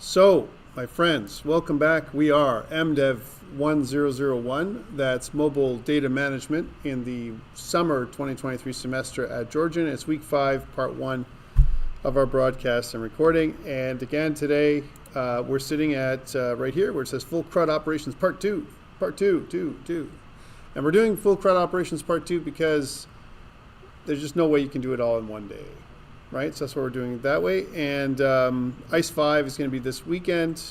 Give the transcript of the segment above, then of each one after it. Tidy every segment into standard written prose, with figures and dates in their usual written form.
So, my friends, welcome back. We are MDEV1001. That's Mobile Data Management in the summer 2023 semester at Georgian. It's week 5, part 1 of our broadcast and recording. And again, today we're sitting at right here where it says Full CRUD Operations Part 2. Part 2. And we're doing Full CRUD Operations Part 2 because there's just no way you can do it all in one day. Right, so that's why we're doing it that way. And ICE 5 is going to be this weekend,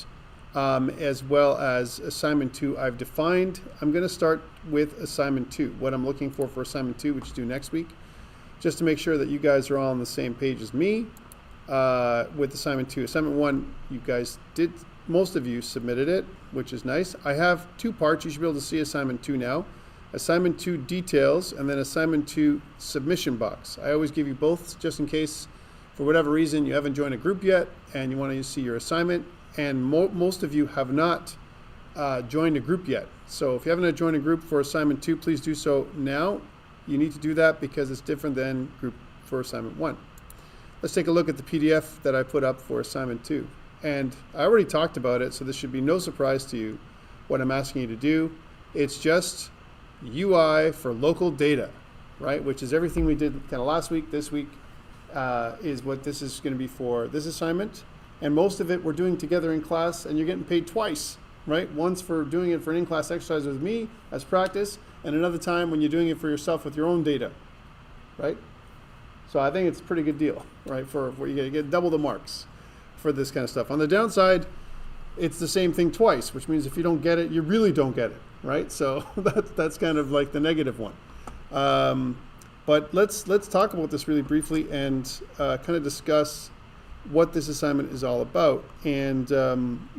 as well as Assignment 2 I've defined. I'm going to start with Assignment 2, what I'm looking for Assignment 2, which is due next week, just to make sure that you guys are all on the same page as me with Assignment 2. Assignment 1, you guys did, most of you submitted it, which is nice. I have 2 parts. You should be able to see Assignment 2 now. Assignment 2 details, and then Assignment 2 submission box. I always give you both just in case, for whatever reason, you haven't joined a group yet and you want to see your assignment. And most of you have not joined a group yet. So if you haven't joined a group for Assignment 2, please do so now. You need to do that because it's different than group for Assignment 1. Let's take a look at the PDF that I put up for Assignment 2. And I already talked about it, so this should be no surprise to you what I'm asking you to do. It's just UI for local data, right? Which is everything we did kind of last week. This week is what this is going to be for this assignment. And most of it we're doing together in class, and you're getting paid twice, right? Once for doing it for an in-class exercise with me as practice, and another time when you're doing it for yourself with your own data, right? So I think it's a pretty good deal, right? For you get double the marks for this kind of stuff. On the downside, it's the same thing twice, which means if you don't get it, you really don't get it. Right, so that's kind of like the negative one. But let's talk about this really briefly and kind of discuss what this assignment is all about. And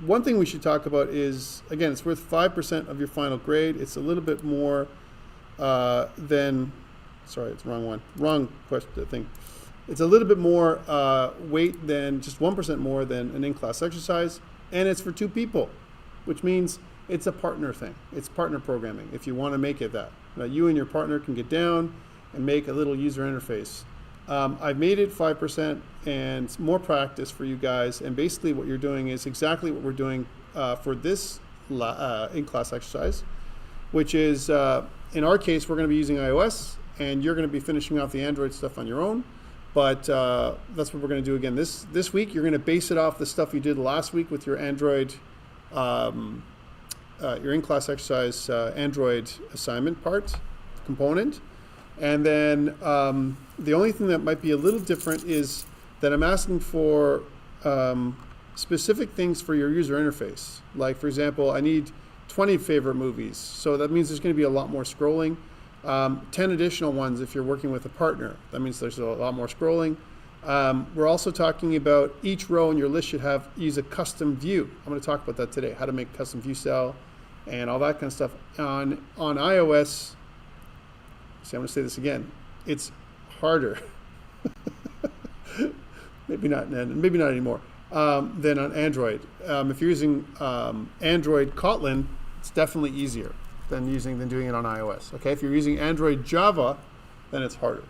one thing we should talk about is, again, it's worth 5% of your final grade. It's a little bit more than, sorry, it's wrong question, I think. It's a little bit more weight than just 1% more than an in-class exercise, and it's for 2 people, which means it's a partner thing. It's partner programming if you want to make it that. Now, you and your partner can get down and make a little user interface. I've made it 5% and it's more practice for you guys. And basically what you're doing is exactly what we're doing for this in-class exercise, which is, in our case, we're going to be using iOS and you're going to be finishing off the Android stuff on your own. But that's what we're going to do again. This week, you're going to base it off the stuff you did last week with your Android your in-class exercise Android assignment part component. And then the only thing that might be a little different is that I'm asking for specific things for your user interface. Like, for example, I need 20 favorite movies. So that means there's going to be a lot more scrolling. 10 additional ones if you're working with a partner. That means there's a lot more scrolling. We're also talking about each row in your list should use a custom view. I'm going to talk about that today, how to make custom view cell and all that kind of stuff. On iOS, see, I'm going to say this again, it's harder, maybe not anymore, than on Android. If you're using Android Kotlin, it's definitely easier than doing it on iOS. Okay, if you're using Android Java, then it's harder,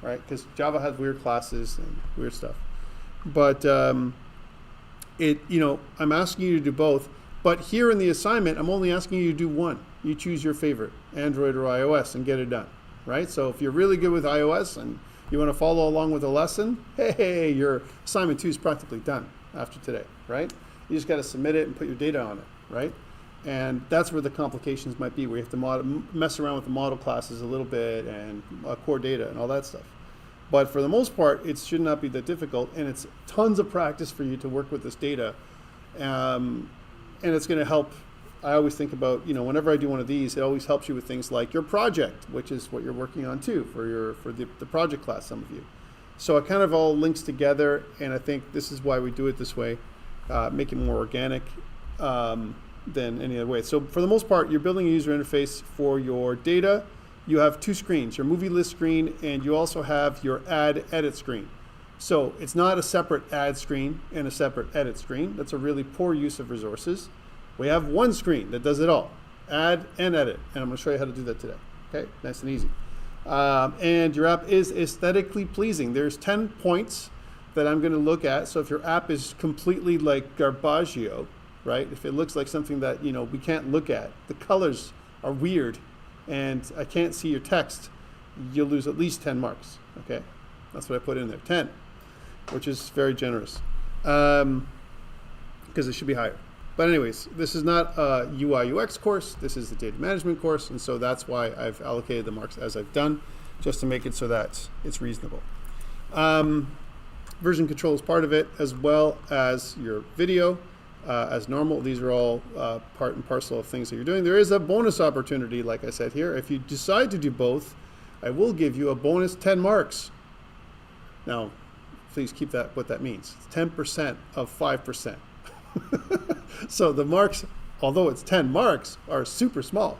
right? Because Java has weird classes and weird stuff. But I'm asking you to do both. But here in the assignment, I'm only asking you to do one. You choose your favorite, Android or iOS, and get it done, right? So if you're really good with iOS and you want to follow along with the lesson, hey, your assignment 2 is practically done after today, right? You just got to submit it and put your data on it, right? And that's where the complications might be, where you have to mess around with the model classes a little bit and core data and all that stuff. But for the most part, it should not be that difficult, and it's tons of practice for you to work with this data. And it's going to help. I always think about, whenever I do one of these, it always helps you with things like your project, which is what you're working on too for the project class, some of you. So it kind of all links together, and I think this is why we do it this way, make it more organic than any other way. So for the most part, you're building a user interface for your data. You have 2 screens, your movie list screen, and you also have your add edit screen. So it's not a separate add screen and a separate edit screen. That's a really poor use of resources. We have one screen that does it all, add and edit. And I'm going to show you how to do that today. Okay, nice and easy. And your app is aesthetically pleasing. There's 10 points that I'm going to look at. So if your app is completely like garbaggio, right? If it looks like something that, we can't look at, the colors are weird, and I can't see your text, you'll lose at least 10 marks, okay? That's what I put in there, 10, which is very generous, because it should be higher. But anyways, this is not a UI UX course, this is the data management course, and so that's why I've allocated the marks as I've done, just to make it so that it's reasonable. Version control is part of it, as well as your video. As normal, these are all part and parcel of things that you're doing. There is a bonus opportunity, like I said here. If you decide to do both, I will give you a bonus 10 marks. Now, please keep that what that means. 10% of 5%. So the marks, although it's 10 marks, are super small.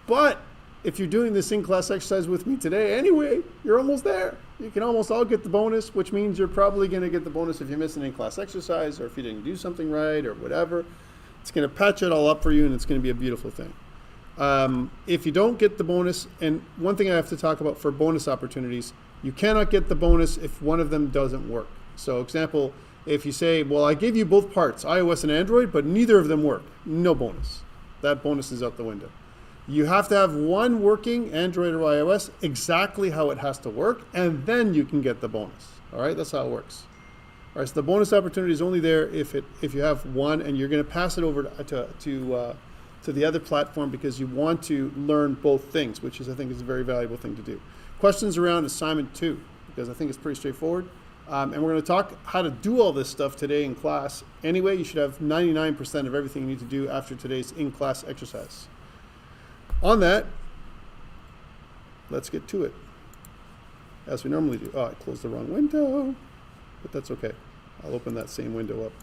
But if you're doing this in-class exercise with me today anyway, you're almost there. You can almost all get the bonus, which means you're probably going to get the bonus if you miss an in-class exercise or if you didn't do something right or whatever. It's going to patch it all up for you, and it's going to be a beautiful thing. If you don't get the bonus, and one thing I have to talk about for bonus opportunities, you cannot get the bonus if one of them doesn't work. So example, if you say, well, I gave you both parts, iOS and Android, but neither of them work, no bonus. That bonus is out the window. You have to have one working, Android or iOS, exactly how it has to work, and then you can get the bonus. All right, that's how it works. All right, so the bonus opportunity is only there if you have one, and you're going to pass it over to the other platform because you want to learn both things, which is, I think, is a very valuable thing to do. Questions around assignment 2, because I think it's pretty straightforward. And we're going to talk how to do all this stuff today in class. Anyway, you should have 99% of everything you need to do after today's in-class exercise. On that, let's get to it, as we normally do. Oh, I closed the wrong window, but that's okay. I'll open that same window up,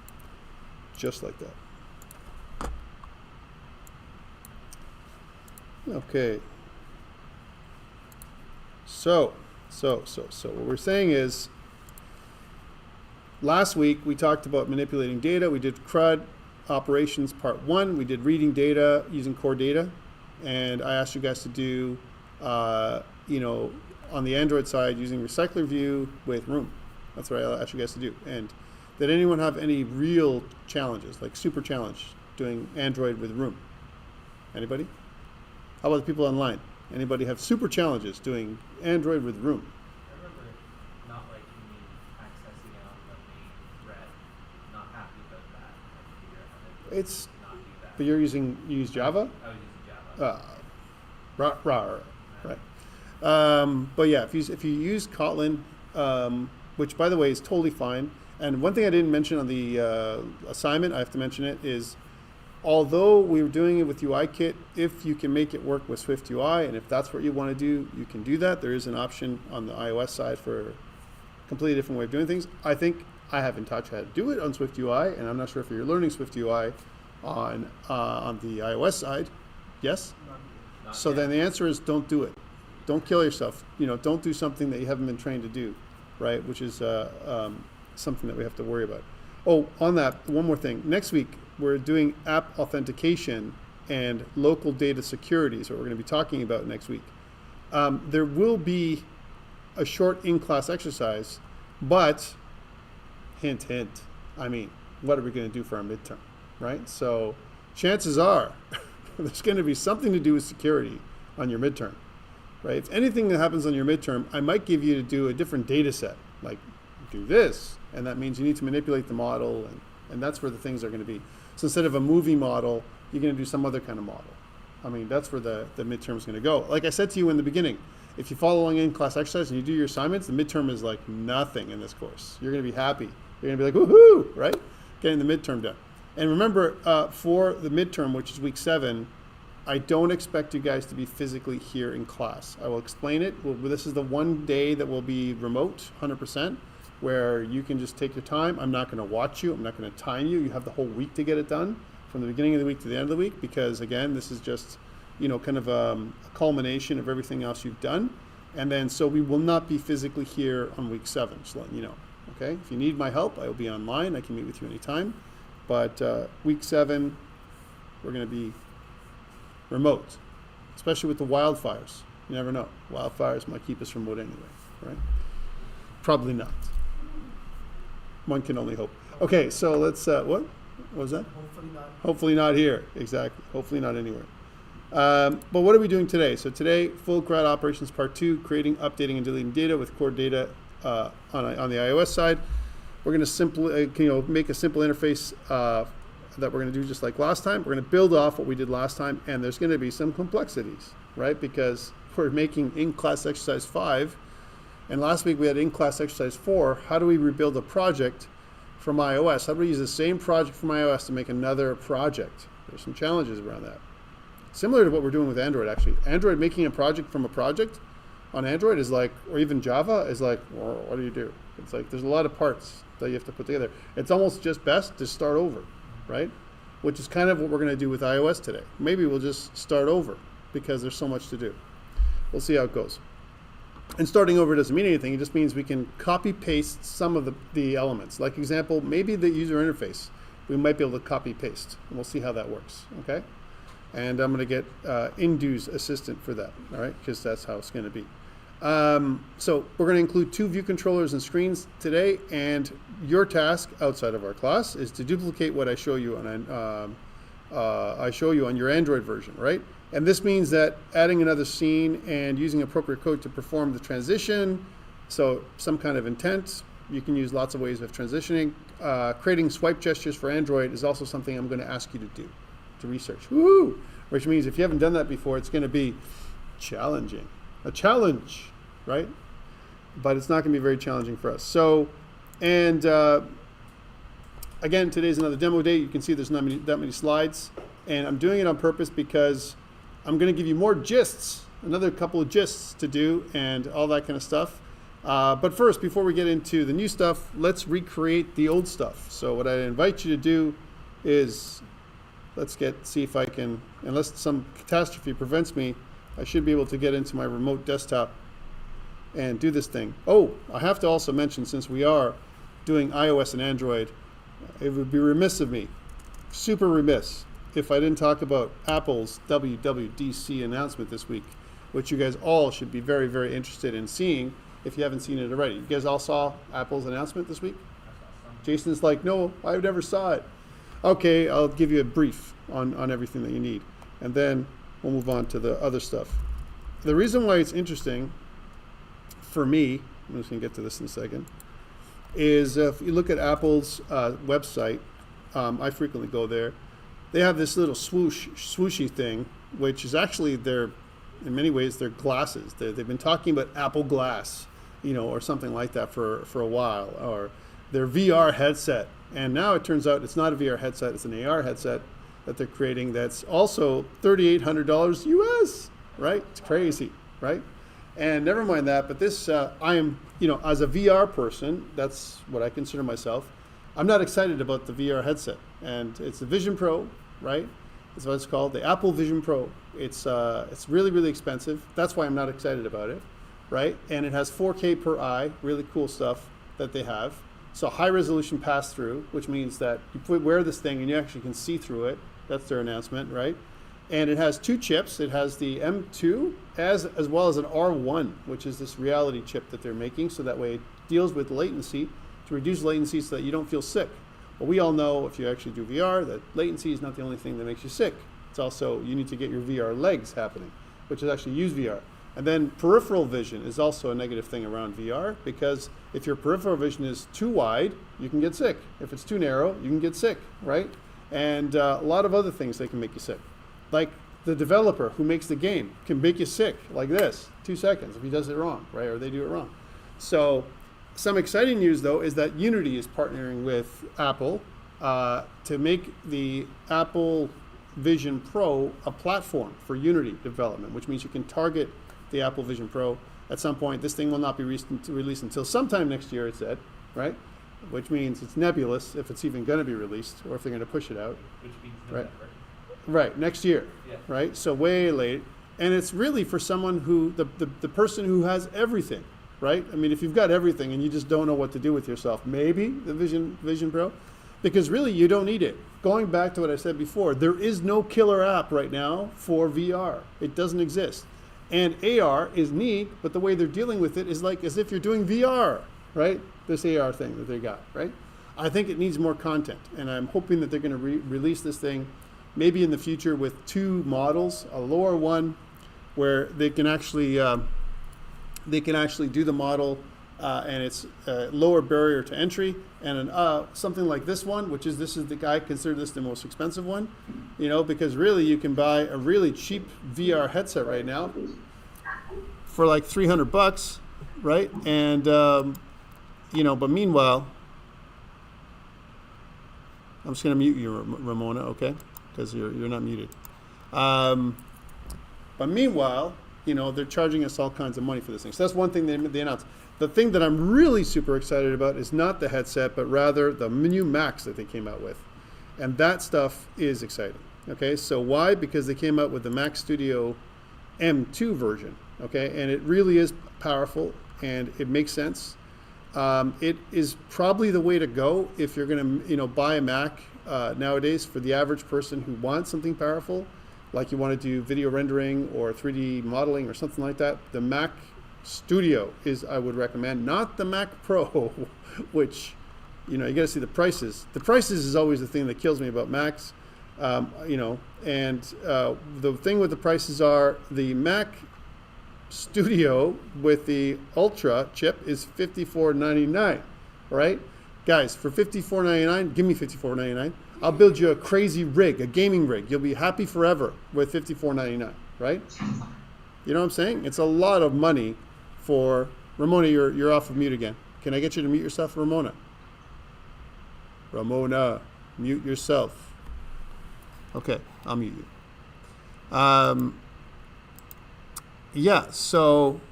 just like that. Okay. So what we're saying is, last week we talked about manipulating data. We did CRUD operations part 1. We did reading data using core data. And I asked you guys to do, on the Android side, using Recycler View with Room. That's what I asked you guys to do. And did anyone have any real challenges, like super challenge, doing Android with Room? Anybody? How about the people online? Anybody have super challenges doing Android with Room? I remember not liking me accessing it on the main thread. Not happy about that. I can figure out how to It's, not do that. but you use Java? I was using Java. Right. But yeah, if you use Kotlin, which by the way is totally fine. And one thing I didn't mention on the assignment, I have to mention it, is although we were doing it with UIKit, if you can make it work with Swift UI, and if that's what you want to do, you can do that. There is an option on the iOS side for a completely different way of doing things. I think I haven't taught you how to do it on Swift UI, and I'm not sure if you're learning Swift UI on the iOS side. Yes? Not So yet. then the answer is don't do it. Don't kill yourself. Don't do something that you haven't been trained to do, right? Which is something that we have to worry about. Oh, on that, one more thing. Next week, we're doing app authentication and local data security is what we're going to be talking about next week. There will be a short in-class exercise, but hint, hint. I mean, what are we going to do for our midterm, right? So chances are there's going to be something to do with security on your midterm, right? If anything that happens on your midterm, I might give you to do a different data set, like do this, and that means you need to manipulate the model, and that's where the things are going to be. So instead of a movie model, you're going to do some other kind of model. I mean, that's where the midterm is going to go. Like I said to you in the beginning, if you follow along in class exercise and you do your assignments, the midterm is like nothing in this course. You're going to be happy. You're going to be like, woohoo, right? Getting the midterm done. And remember, for the midterm, which is week 7, I don't expect you guys to be physically here in class. I will explain it. This is the one day that will be remote, 100%, where you can just take your time. I'm not going to watch you. I'm not going to time you. You have the whole week to get it done, from the beginning of the week to the end of the week, because again, this is just, kind of a culmination of everything else you've done. And then, so we will not be physically here on week 7, just letting you know. Okay? If you need my help, I will be online. I can meet with you anytime. But week 7, we're going to be remote, especially with the wildfires. You never know. Wildfires might keep us remote anyway, right? Probably not. One can only hope. Okay, so let's, what was that? Hopefully not. Hopefully not here, exactly. Hopefully not anywhere. But what are we doing today? So today, full CRUD operations part 2, creating, updating, and deleting data with core data on the iOS side. We're going to simply, make a simple interface that we're going to do just like last time. We're going to build off what we did last time, and there's going to be some complexities, right? Because we're making in-class exercise 5, and last week we had in-class exercise 4. How do we rebuild a project from iOS? How do we use the same project from iOS to make another project? There's some challenges around that. Similar to what we're doing with Android, actually. Android, making a project from a project on Android is like, or even Java is like, well, what do you do? It's like there's a lot of parts that you have to put together. It's almost just best to start over, right? Which is kind of what we're going to do with iOS today. Maybe we'll just start over because there's so much to do. We'll see how it goes. And starting over doesn't mean anything. It just means we can copy paste some of the elements. Like example, maybe the user interface, we might be able to copy paste. And we'll see how that works, okay? And I'm going to get Indu's assistant for that, all right? Because that's how it's going to be. So we're going to include 2 view controllers and screens today, and your task outside of our class is to duplicate what I show you on your Android version, right? And this means that adding another scene and using appropriate code to perform the transition, so some kind of intent, you can use lots of ways of transitioning. Creating swipe gestures for Android is also something I'm going to ask you to do, to research. Woo! Which means if you haven't done that before, it's going to be challenging. A challenge, right? But it's not going to be very challenging for us. So, and again, today's another demo day. You can see there's not that many slides. And I'm doing it on purpose because I'm going to give you more gists, another couple of gists to do and all that kind of stuff. But first, before we get into the new stuff, let's recreate the old stuff. So what I invite you to do is, see if I can, unless some catastrophe prevents me, I should be able to get into my remote desktop and do this thing. Oh, I have to also mention, since we are doing iOS and Android, it would be remiss of me, super remiss, if I didn't talk about Apple's WWDC announcement this week, which you guys all should be very, very interested in seeing if you haven't seen it already. You guys all saw Apple's announcement this week? Jason's like, no, I never saw it. Okay, I'll give you a brief on everything that you need, and then we'll move on to the other stuff. The reason why it's interesting for me, I'm just going to get to this in a second, is if you look at Apple's website, I frequently go there. They have this little swooshy thing, which is actually in many ways, their glasses. They've been talking about Apple Glass, or something like that for a while, or their VR headset. And now it turns out it's not a VR headset, it's an AR headset that they're creating that's also $3,800 US, right? It's crazy, right? And never mind that, but this, I am, as a VR person, that's what I consider myself, I'm not excited about the VR headset. And it's the Vision Pro, right? That's what it's called, the Apple Vision Pro. It's really, really expensive. That's why I'm not excited about it, right? And it has 4K per eye, really cool stuff that they have. So high resolution pass through, which means that you wear this thing and you actually can see through it. That's their announcement, right? And it has 2 chips. It has the M2 as well as an R1, which is this reality chip that they're making. So that way it deals with latency to reduce latency so that you don't feel sick. Well, we all know if you actually do VR that latency is not the only thing that makes you sick. It's also, you need to get your VR legs happening, which is actually use VR. And then peripheral vision is also a negative thing around VR, because if your peripheral vision is too wide, you can get sick. If it's too narrow, you can get sick, right? And a lot of other things that can make you sick. Like the developer who makes the game can make you sick like this, 2 seconds, if he does it wrong, right? Or they do it wrong. So some exciting news, though, is that Unity is partnering with Apple to make the Apple Vision Pro a platform for Unity development, which means you can target the Apple Vision Pro at some point. This thing will not be released until sometime next year, it said, right? Which means it's nebulous if it's even going to be released or if they're going to push it out. Which means Right. November. Right, next year, Yeah. right? So way late. And it's really for someone who, the person who has everything, right? I mean, if you've got everything and you just don't know what to do with yourself, maybe the Vision Pro, because really you don't need it. Going back to what I said before, there is no killer app right now for VR. It doesn't exist. And AR is neat, but the way they're dealing with it is like as if you're doing VR, right? This AR thing that they got, right? I think it needs more content, and I'm hoping that they're going to release this thing maybe in the future with 2 models, a lower one where they can actually do the model and it's a lower barrier to entry, and something like this one, this is I consider this the most expensive one, because really you can buy a really cheap VR headset right now for like $300, right? And but meanwhile, I'm just going to mute you, Ramona, okay? Because you're not muted. But meanwhile, they're charging us all kinds of money for this thing. So that's one thing they announced. The thing that I'm really super excited about is not the headset, but rather the new Macs that they came out with. And that stuff is exciting. Okay, so why? Because they came out with the Mac Studio M2 version. Okay, and it really is powerful and it makes sense. It is probably the way to go if you're going to, buy a Mac nowadays for the average person who wants something powerful, like you want to do video rendering or 3D modeling or something like that. The Mac Studio is, I would recommend, not the Mac Pro, which, you got to see the prices. The prices is always the thing that kills me about Macs, and the thing with the prices are the Mac Studio with the Ultra chip is $54.99, right? Guys, for $54.99, give me $54.99. I'll build you a crazy rig, a gaming rig. You'll be happy forever with $54.99, right? You know what I'm saying? It's a lot of money for... Ramona, you're off of mute again. Can I get you to mute yourself, Ramona? Ramona, mute yourself. Okay, I'll mute you. Yeah, so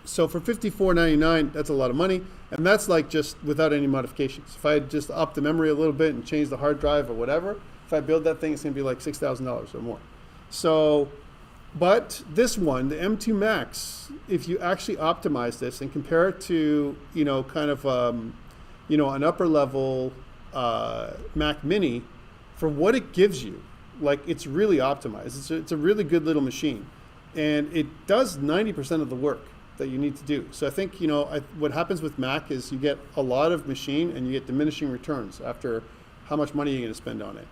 for $54.99, that's a lot of money, and that's like just without any modifications. If I just up the memory a little bit and change the hard drive or whatever, if I build that thing, it's going to be like $6,000 or more. So, but this one, the M2 Max, if you actually optimize this and compare it to, an upper level Mac Mini, for what it gives you, like it's really optimized. It's a really good little machine. And it does 90% of the work that you need to do. So I think, what happens with Mac is you get a lot of machine and you get diminishing returns after how much money you're going to spend on it.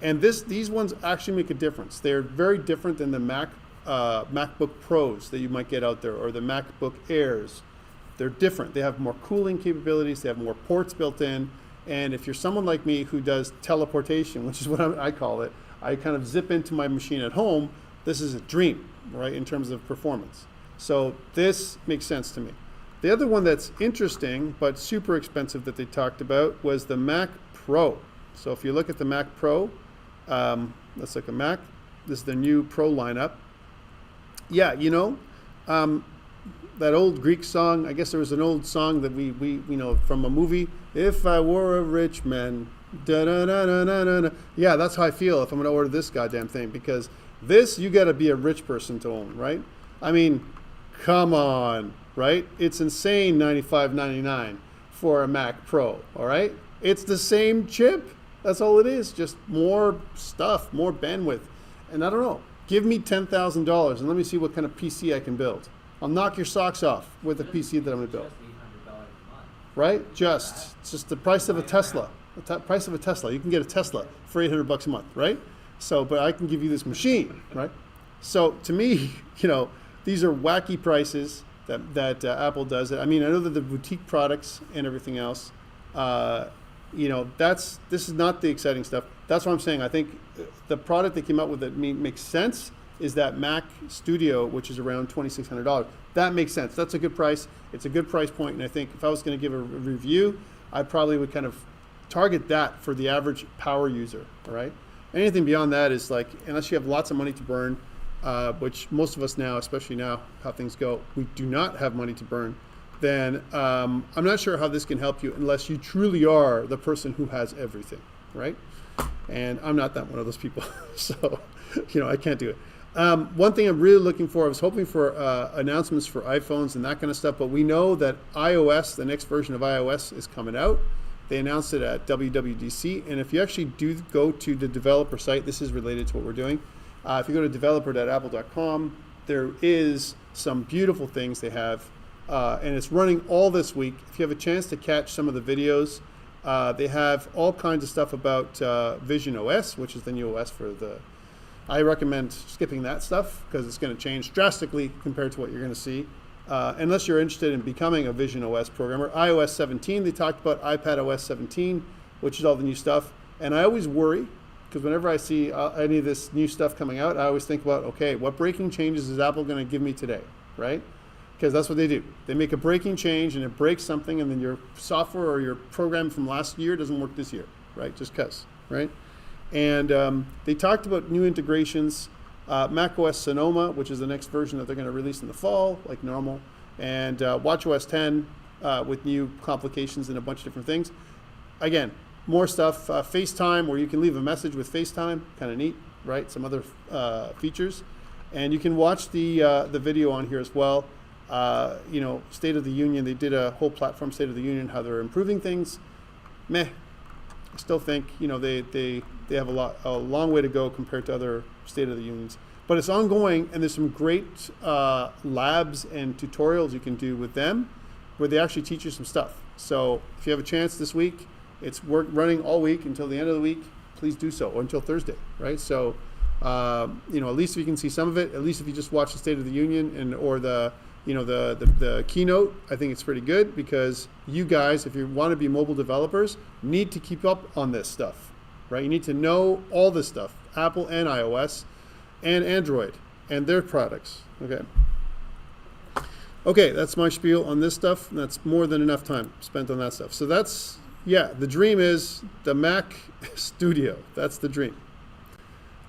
And these ones actually make a difference. They're very different than the MacBook Pros that you might get out there or the MacBook Airs. They're different. They have more cooling capabilities. They have more ports built in. And if you're someone like me who does teleportation, which is what I call it, I kind of zip into my machine at home. This is a dream, right, in terms of performance. So this makes sense to me. The other one that's interesting but super expensive that they talked about was the Mac Pro. So if you look at the Mac Pro, let's look at Mac. This is the new Pro lineup. Yeah, that old Greek song, I guess there was an old song that we from a movie, If I Were a Rich Man, da-da-da-da-da-da. Yeah, that's how I feel if I'm going to order this goddamn thing, because this, you got to be a rich person to own, right? I mean, come on, right? It's insane, $95.99 for a Mac Pro, all right? It's the same chip. That's all it is, just more stuff, more bandwidth. And I don't know, give me $10,000 and let me see what kind of PC I can build. I'll knock your socks off with the PC that I'm going to build. Just $800 a month. Right? It's just the price of a Tesla. The price of a Tesla. You can get a Tesla for $800 a month, right? So, but I can give you this machine, right? So to me, these are wacky prices that Apple does. I mean, I know that the boutique products and everything else, this is not the exciting stuff. That's what I'm saying. I think the product they came out with that makes sense is that Mac Studio, which is around $2,600. That makes sense. That's a good price. It's a good price point, and I think if I was going to give a review, I probably would kind of target that for the average power user, all right? Anything beyond that is like, unless you have lots of money to burn, which most of us now, especially now, how things go, we do not have money to burn, then I'm not sure how this can help you unless you truly are the person who has everything, right? And I'm not that one of those people, so, I can't do it. One thing I'm really looking for, I was hoping for announcements for iPhones and that kind of stuff, but we know that iOS, the next version of iOS is coming out. They announced it at WWDC, and if you actually do go to the developer site, this is related to what we're doing. If you go to developer.apple.com, there is some beautiful things they have, and it's running all this week. If you have a chance to catch some of the videos, They have all kinds of stuff about Vision OS, which is the new OS for the. I recommend skipping that stuff because it's going to change drastically compared to what you're going to see. Unless you're interested in becoming a Vision OS programmer. iOS 17, they talked about iPad OS 17, which is all the new stuff. And I always worry, because whenever I see any of this new stuff coming out, I always think about, okay, what breaking changes is Apple going to give me today, right? Because that's what they do. They make a breaking change and it breaks something, and then your software or your program from last year doesn't work this year, right? Just because, right? And they talked about new integrations. macOS Sonoma, which is the next version that they're going to release in the fall, like normal, and watchOS 10 with new complications and a bunch of different things. Again, more stuff. FaceTime, where you can leave a message with FaceTime, kind of neat, right? Some other features, and you can watch the video on here as well. State of the Union. They did a whole platform State of the Union, how they're improving things. Meh. I still think they have a long way to go compared to other State of the Unions, but it's ongoing, and there's some great labs and tutorials you can do with them where they actually teach you some stuff. So if you have a chance this week, it's running all week until the end of the week, please do so, or until Thursday, right? So at least if you can see some of it, at least if you just watch the State of the Union or the keynote, I think it's pretty good, because you guys, if you want to be mobile developers, need to keep up on this stuff, right? You need to know all this stuff, Apple and iOS and Android and their products, okay? Okay, that's my spiel on this stuff. And that's more than enough time spent on that stuff. So that's, the dream is the Mac Studio. That's the dream.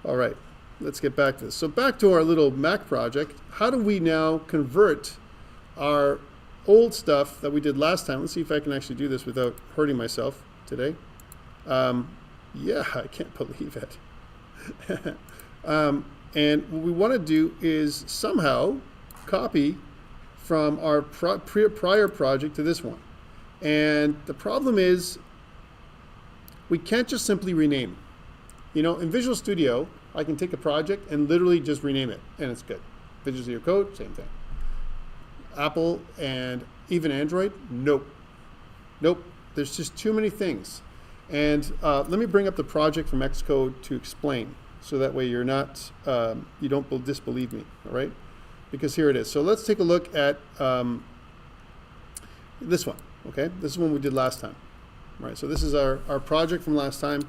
All right. Let's get back to this. So back to our little Mac project. How do we now convert our old stuff that we did last time? Let's see if I can actually do this without hurting myself today. I can't believe it. And what we want to do is somehow copy from our prior project to this one. And the problem is we can't just simply rename. In Visual Studio, I can take a project and literally just rename it, and it's good. Visual Studio Code, same thing. Apple and even Android, nope. There's just too many things. And let me bring up the project from Xcode to explain, so that way you're not, you don't disbelieve me, all right? Because here it is. So let's take a look at this one, okay? This is one we did last time, all right? So this is our project from last time.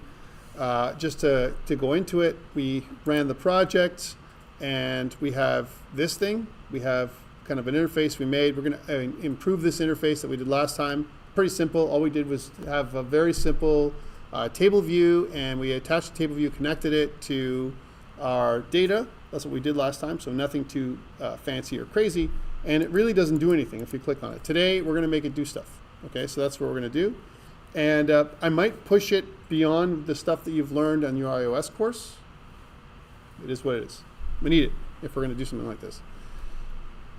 Just to go into it, we ran the project, and we have this thing. We have kind of an interface we made. We're going to improve this interface that we did last time. Pretty simple. All we did was have a very simple table view, and we attached the table view, connected it to our data. That's what we did last time, so nothing too fancy or crazy. And it really doesn't do anything if you click on it. Today, we're going to make it do stuff. Okay, so that's what we're going to do. And I might push it beyond the stuff that you've learned on your iOS course. It is what it is. We need it if we're going to do something like this.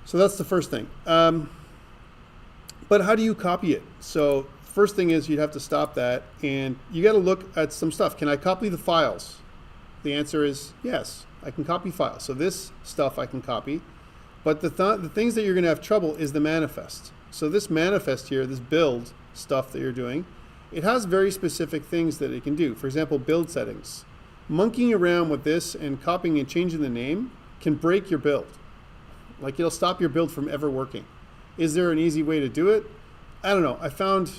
So that's the first thing. But how do you copy it? So first thing is you'd have to stop that, and you got to look at some stuff. Can I copy the files? The answer is yes, I can copy files. So this stuff I can copy. But the things that you're going to have trouble is the manifest. So this manifest here, this build stuff that you're doing, it has very specific things that it can do. For example, build settings. Monkeying around with this and copying and changing the name can break your build. Like, it'll stop your build from ever working. Is there an easy way to do it? I don't know. I found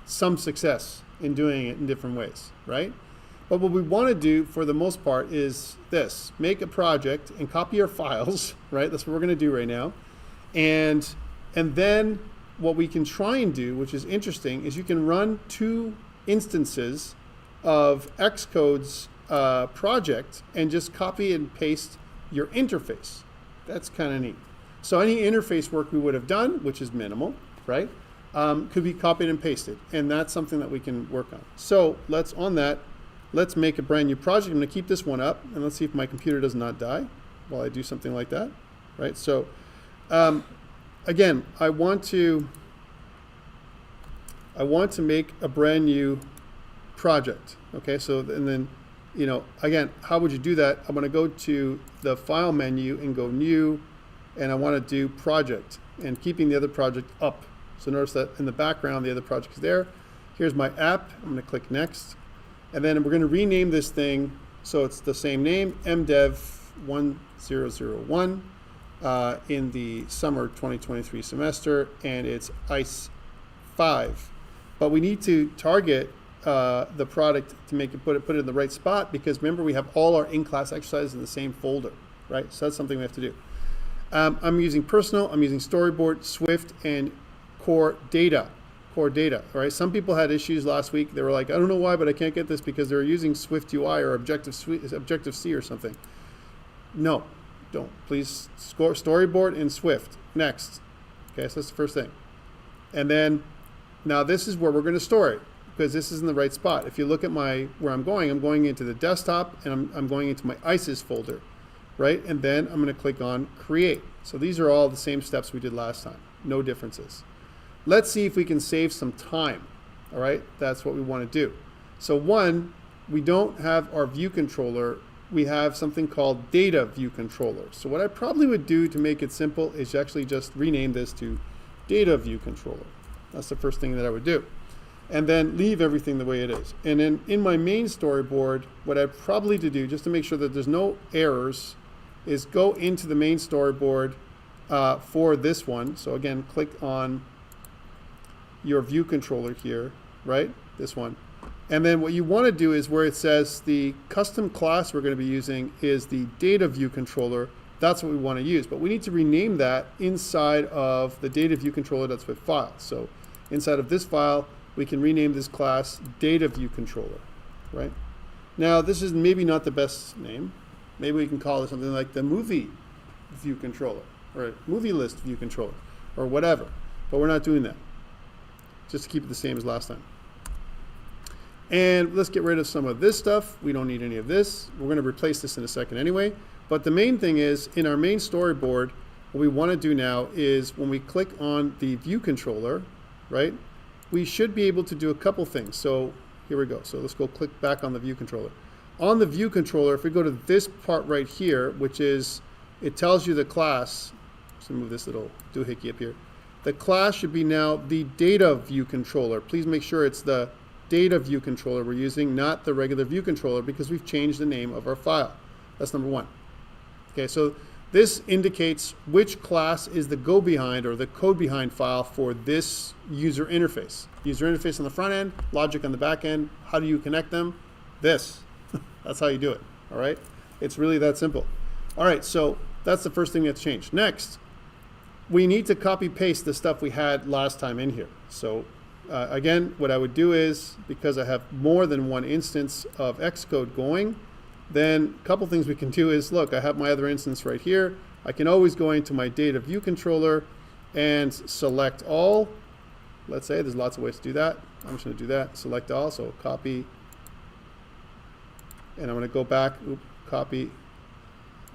some success in doing it in different ways, right? But what we want to do for the most part is this. Make a project and copy our files, right? That's what we're going to do right now. And then what we can try and do, which is interesting, is you can run 2 instances of Xcode's project and just copy and paste your interface. That's kind of neat. So any interface work we would have done, which is minimal, right, could be copied and pasted. And that's something that we can work on. So let's make a brand new project. I'm going to keep this one up, and let's see if my computer does not die while I do something like that, right? So again, I want to make a brand new project. Okay, so and then, again, how would you do that? I'm going to go to the File menu and go New, and I want to do Project, and keeping the other project up. So notice that in the background, the other project is there. Here's my app. I'm going to click next. And then we're going to rename this thing so it's the same name, MDEV1001, in the summer 2023 semester, and it's ICE 5. But we need to target the product to make it put it in the right spot, because remember, we have all our in-class exercises in the same folder, right? So that's something we have to do. I'm using Personal, I'm using Storyboard, Swift, and Core Data. All right. Some people had issues last week. They were like, I don't know why, but I can't get this because they're using Swift UI or Objective-C or something. No, don't. Please Storyboard and Swift. Next. Okay, so that's the first thing. And then now this is where we're going to store it, because this is in the right spot. If you look at where I'm going into the desktop, and I'm going into my ICES folder, right? And then I'm going to click on Create. So these are all the same steps we did last time. No differences. Let's see if we can save some time. All right, that's what we want to do. So one, we don't have our view controller. We have something called data view controller. So what I probably would do to make it simple is actually just rename this to data view controller. That's the first thing that I would do. And then leave everything the way it is. And then in my main storyboard, what I probably to do, just to make sure that there's no errors, is go into the main storyboard for this one. So again, click on your view controller here, right? This one. And then what you want to do is where it says the custom class we're going to be using is the data view controller. That's what we want to use. But we need to rename that inside of the data view controller that's with file. So inside of this file, we can rename this class data view controller, right? Now, this is maybe not the best name. Maybe we can call it something like the movie view controller or movie list view controller or whatever. But we're not doing that. Just to keep it the same as last time. And let's get rid of some of this stuff. We don't need any of this. We're going to replace this in a second anyway. But the main thing is, in our main storyboard, what we want to do now is when we click on the view controller, right, we should be able to do a couple things. So here we go. So let's go click back on the view controller. On the view controller, if we go to this part right here, which is, it tells you the class. So move this little doohickey up here. The class should be now the data view controller. Please make sure it's the data view controller we're using, not the regular view controller, because we've changed the name of our file. That's number one. Okay, so this indicates which class is the go behind or the code behind file for this user interface. User interface on the front end, logic on the back end. How do you connect them? This. That's how you do it. All right. It's really that simple. All right. So that's the first thing we have to change. Next, we need to copy paste the stuff we had last time in here. So again, what I would do is, because I have more than one instance of Xcode going, then a couple things we can do is, look, I have my other instance right here. I can always go into my data view controller and select all. Let's say there's lots of ways to do that. I'm just going to do that. Select all. So copy. And I'm going to go back. Copy.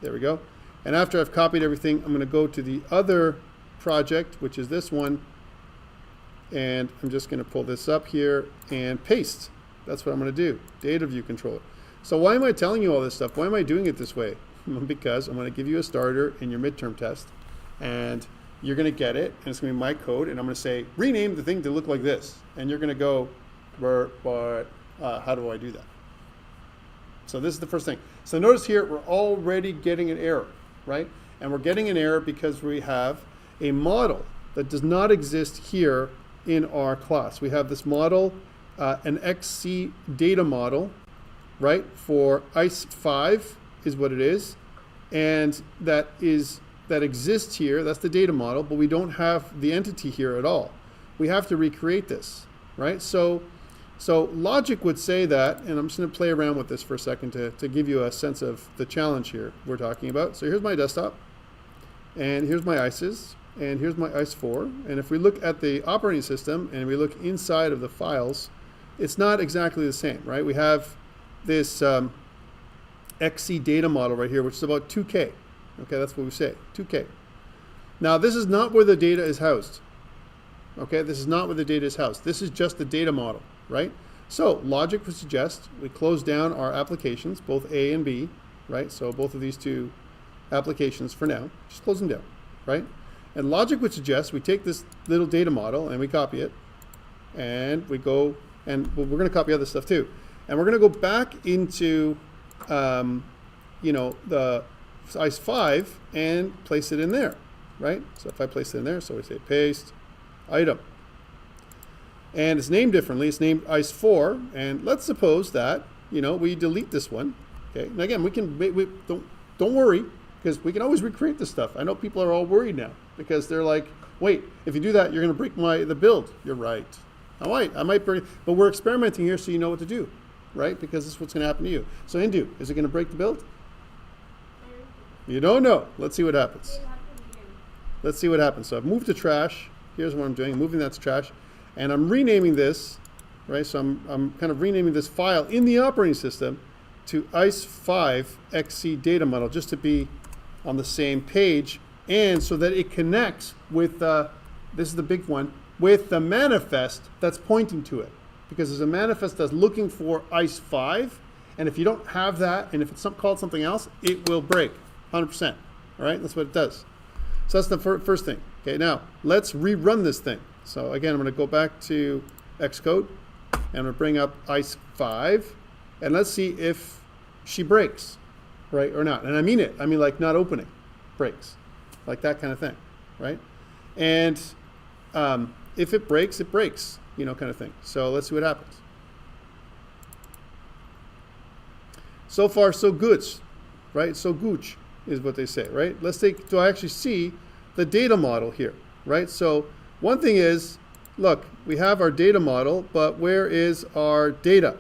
There we go. And after I've copied everything, I'm going to go to the other project, which is this one. And I'm just going to pull this up here and paste. That's what I'm going to do. Data view controller. So why am I telling you all this stuff? Why am I doing it this way? Because I'm going to give you a starter in your midterm test. And you're going to get it. And it's going to be my code. And I'm going to say, rename the thing to look like this. And you're going to go, but how do I do that? So this is the first thing. So notice here, we're already getting an error, right? And we're getting an error because we have a model that does not exist here in our class. We have this model, an XC data model, right? For ICE 5 is what it is. And that exists here. That's the data model, but we don't have the entity here at all. We have to recreate this, right? So logic would say that, and I'm just going to play around with this for a second to give you a sense of the challenge here we're talking about. So here's my desktop, and here's my ICEs, and here's my ICE 4. And if we look at the operating system and we look inside of the files, it's not exactly the same, right? We have this XC data model right here, which is about 2K. Okay, that's what we say, 2K. Now, this is not where the data is housed. Okay, this is not where the data is housed. This is just the data model, right? So logic would suggest we close down our applications, both A and B, right? So both of these two applications for now, just close them down, right? And logic would suggest we take this little data model and we copy it, and we go And we're going to copy other stuff too. And we're going to go back into, the ICE5 and place it in there, right? So if I place it in there, so we say paste, item. And it's named differently. It's named ICE4. And let's suppose that, we delete this one. Okay. And again, we don't worry, because we can always recreate this stuff. I know people are all worried now because they're like, wait, if you do that, you're going to break the build. You're right. I might break, but we're experimenting here so you know what to do, right? Because this is what's going to happen to you. So Indu, is it going to break the build? You don't know. Let's see what happens. Let's see what happens. So I've moved to trash. Here's what I'm doing. I'm moving that to trash. And I'm renaming this, right? So I'm kind of renaming this file in the operating system to ICE5 XC data model, just to be on the same page, and so that it connects with, this is the big one, with the manifest that's pointing to it. Because there's a manifest that's looking for ICE5, and if you don't have that, and if it's called something else, it will break, 100%. All right, that's what it does. So that's the first thing. Okay, now let's rerun this thing. So again, I'm going to go back to Xcode, and I'm going to bring up ICE5, and let's see if she breaks, right, or not. And I mean it. I mean like not opening, breaks, like that kind of thing, right? And if it breaks, kind of thing. So let's see what happens. So far, so good, right? So gooch is what they say, right? Do I actually see the data model here, right? So one thing is, look, we have our data model, but where is our data?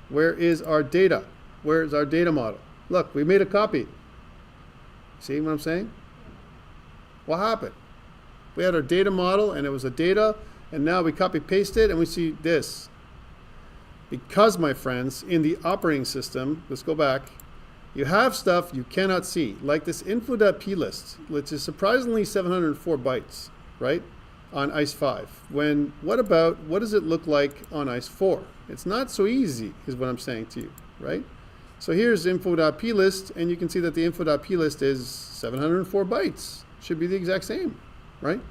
Where is our data? Where is our data model? Look, we made a copy. See what I'm saying? What happened? We had our data model, and it was a data, and now we copy paste it, and we see this. Because, my friends, in the operating system, let's go back, you have stuff you cannot see, like this info.p list, which is surprisingly 704 bytes, right, on ICE5. What does it look like on ICE4? It's not so easy, is what I'm saying to you, right? So here's info.p list, and you can see that the info.p list is 704 bytes. Should be the exact same, right?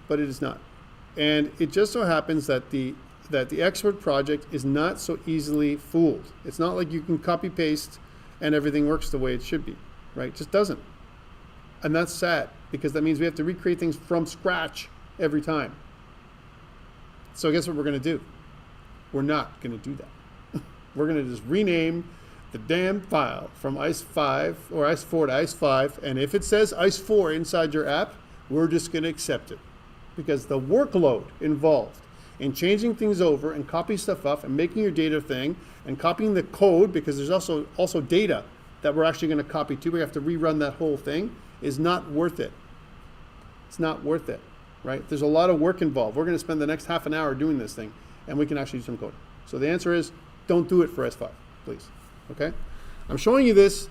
But it is not. And it just so happens that the expert project is not so easily fooled. It's not like you can copy paste and everything works the way it should be, right? It just doesn't. And that's sad, because that means we have to recreate things from scratch every time. So guess what we're going to do? We're not going to do that. We're going to just rename the damn file from ICE5 or ICE4 to ICE5, and if it says ICE4 inside your app, we're just going to accept it. Because the workload involved in changing things over and copying stuff up and making your data thing and copying the code, because there's also data that we're actually going to copy too, we have to rerun that whole thing, is not worth it. It's not worth it, right? There's a lot of work involved. We're going to spend the next half an hour doing this thing, and we can actually do some code. So the answer is, don't do it for S5, please, okay? I'm showing you this,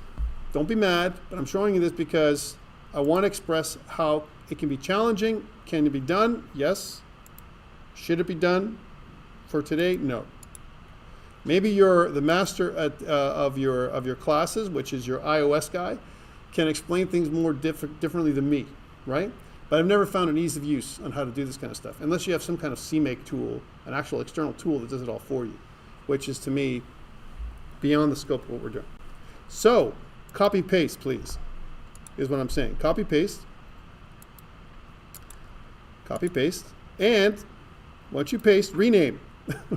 don't be mad, but I'm showing you this because I want to express how it can be challenging. Can it be done? Yes. Should it be done for today? No. Maybe you're the master of your classes, which is your iOS guy, can explain things more differently than me, right? But I've never found an ease of use on how to do this kind of stuff, unless you have some kind of CMake tool, an actual external tool that does it all for you, which is, to me, beyond the scope of what we're doing. So, copy paste, please, is what I'm saying. Copy paste, and once you paste, rename,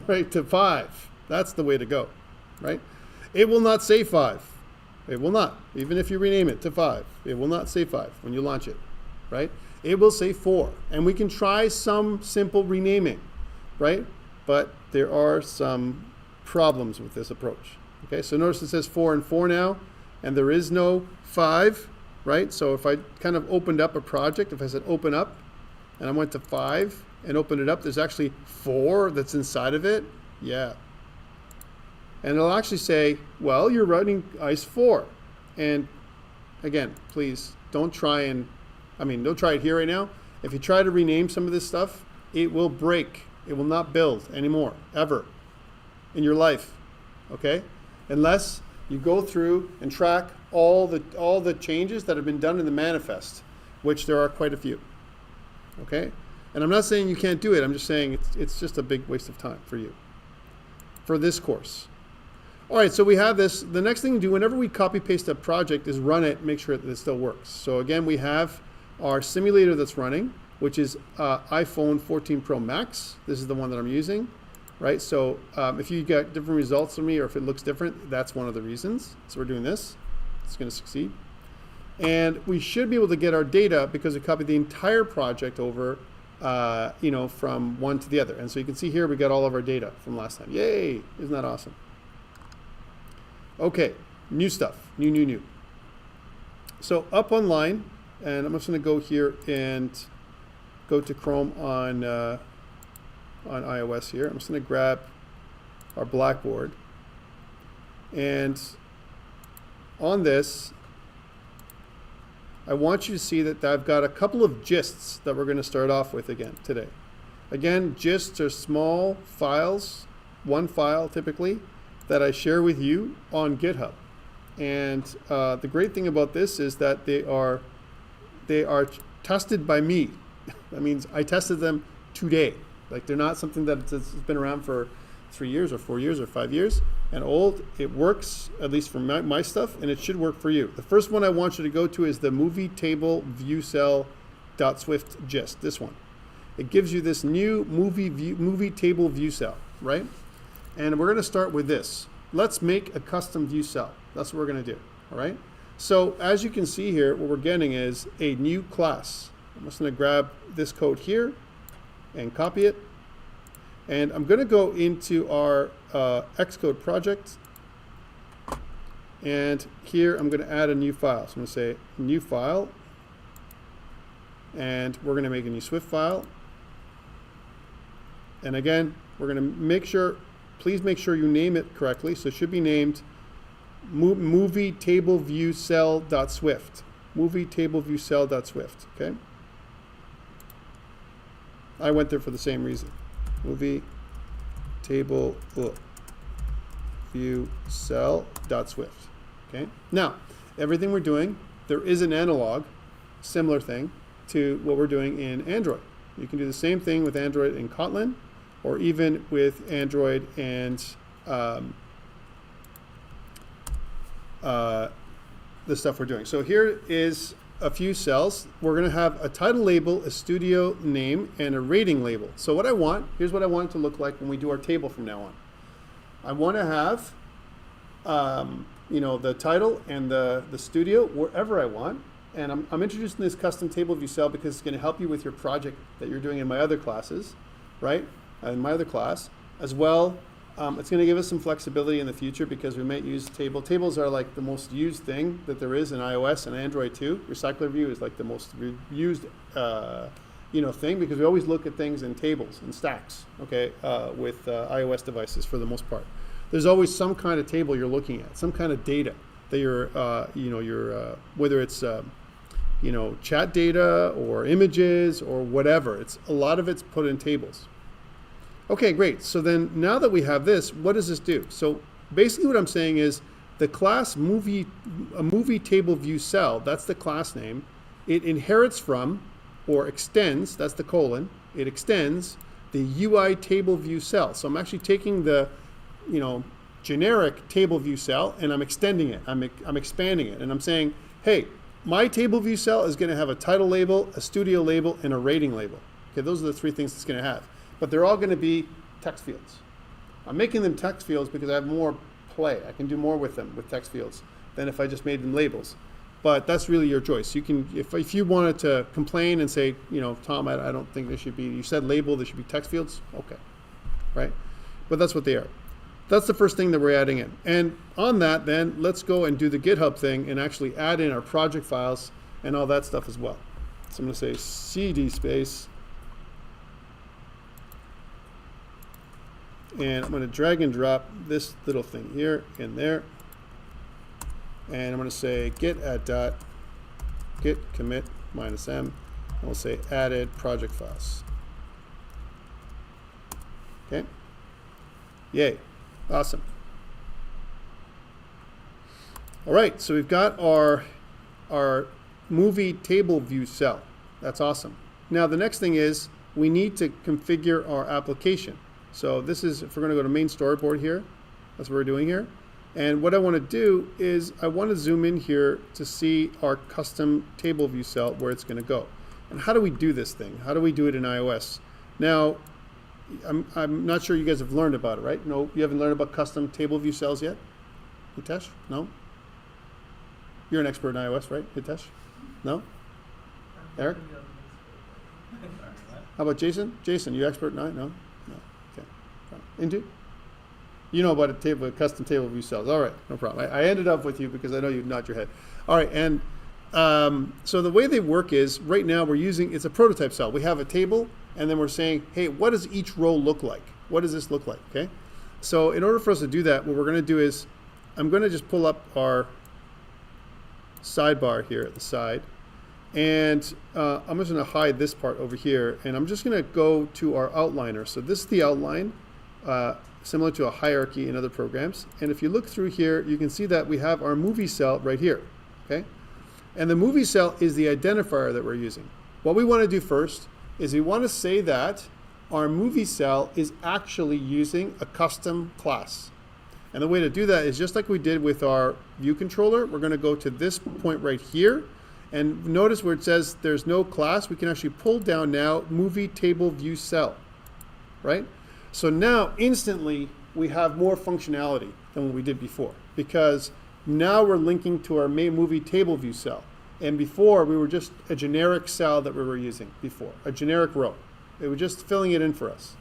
right, to 5. That's the way to go, right? It will not say 5. It will not. Even if you rename it to 5, it will not say 5 when you launch it, right? It will say 4. And we can try some simple renaming, right? But there are some problems with this approach. Okay, so notice it says 4 and 4 now, and there is no 5, right? So if I kind of opened up a project, if I said open up, and I went to 5 and opened it up, there's actually 4 that's inside of it. Yeah. And it'll actually say, well, you're running ICE4. And again, please don't try it here right now. If you try to rename some of this stuff, it will break. It will not build anymore, ever, in your life, okay? Unless you go through and track all the changes that have been done in the manifest, which there are quite a few, okay? And I'm not saying you can't do it. I'm just saying it's just a big waste of time for you for this course. All right, so we have this. The next thing to do whenever we copy paste a project is run it, make sure that it still works. So again, we have our simulator that's running, which is iPhone 14 Pro Max. This is the one that I'm using, right? So if you get different results from me or if it looks different, that's one of the reasons. So we're doing this. It's going to succeed. And we should be able to get our data because we copied the entire project over, from one to the other. And so you can see here we got all of our data from last time. Yay! Isn't that awesome? Okay, new stuff. New. So up online, and I'm just going to go here and go to Chrome on iOS here. I'm just going to grab our Blackboard. And on this, I want you to see that I've got a couple of gists that we're going to start off with again today. Again, gists are small files, one file typically, that I share with you on GitHub. And the great thing about this is that they are tested by me. That means I tested them today. Like they're not something that's been around for 3 years or 4 years or 5 years and old. It works, at least for my stuff, and it should work for you. The first one I want you to go to is the movie table view cell.swift gist, this one. It gives you this new movie table view cell, right? And we're going to start with this. Let's make a custom view cell. That's what we're going to do, all right? So as you can see here, what we're getting is a new class. I'm just going to grab this code here and copy it. And I'm going to go into our Xcode project. And here I'm going to add a new file. So I'm going to say new file. And we're going to make a new Swift file. And again, we're going to make sure, please make sure you name it correctly. So it should be named movie table view cell.swift. Movie table view cell.swift. Okay. I went there for the same reason. Movie table view cell.swift. Okay. Now, everything we're doing, there is an analog, similar thing to what we're doing in Android. You can do the same thing with Android and Kotlin, or even with Android and the stuff we're doing. So here is a few cells. We're going to have a title label, a studio name, and a rating label. So what I want, here's what I want it to look like when we do our table from now on. I want to have, the title and the studio wherever I want. And I'm introducing this custom table view cell because it's going to help you with your project that you're doing in my other classes, right? In my other class as well. It's going to give us some flexibility in the future because we might use tables are like the most used thing that there is in iOS and Android too. Recycler view is like the most used thing because we always look at things in tables and stacks, okay, with iOS devices for the most part. There's always some kind of table you're looking at, some kind of data that you're whether it's chat data or images or whatever. It's a lot of it's put in tables. Okay, great. So then now that we have this, what does this do? So basically what I'm saying is the class movie table view cell, that's the class name. It inherits from or extends, that's the colon, it extends the UI table view cell. So I'm actually taking the generic table view cell and I'm extending it. I'm expanding it and I'm saying, hey, my table view cell is going to have a title label, a studio label, and a rating label. Okay, those are the three things it's going to have. But they're all going to be text fields. I'm making them text fields because I have more play. I can do more with them with text fields than if I just made them labels. But that's really your choice. You can, if you wanted to complain and say, Tom, I don't think they should be, you said label, they should be text fields. Okay, right? But that's what they are. That's the first thing that we're adding in. And on that, then, let's go and do the GitHub thing and actually add in our project files and all that stuff as well. So I'm going to say cd space. And I'm going to drag and drop this little thing here in there. And I'm going to say git add dot git commit -m. And we'll say added project files. Okay. Yay. Awesome. All right. So we've got our movie table view cell. That's awesome. Now the next thing is we need to configure our application. So this is, if we're going to go to main storyboard here, that's what we're doing here. And what I want to do is I want to zoom in here to see our custom table view cell where it's going to go. And how do we do this thing? How do we do it in iOS? Now, I'm not sure you guys have learned about it, right? No, you haven't learned about custom table view cells yet? Hitesh? No? You're an expert in iOS, right, Hitesh? No? Eric? How about Jason? Jason, you expert in iOS? No? No. Okay. Into? You know about a custom table view cells. All right, no problem. I ended up with you because I know you nod your head. All right, and so the way they work is, right now we're using, it's a prototype cell. We have a table, and then we're saying, hey, what does each row look like? What does this look like, okay? So in order for us to do that, what we're going to do is, I'm going to just pull up our sidebar here at the side, and I'm just going to hide this part over here, and I'm just going to go to our outliner. So this is the outline, similar to a hierarchy in other programs. And if you look through here, you can see that we have our movie cell right here, okay? And the movie cell is the identifier that we're using. What we want to do first is we want to say that our movie cell is actually using a custom class. And the way to do that is just like we did with our view controller. We're going to go to this point right here. And notice where it says there's no class, we can actually pull down now movie table view cell, right? So now instantly we have more functionality than what we did before, because now we're linking to our main movie table view cell. And before we were just a generic cell that we were using before, a generic row. It was just filling it in for us.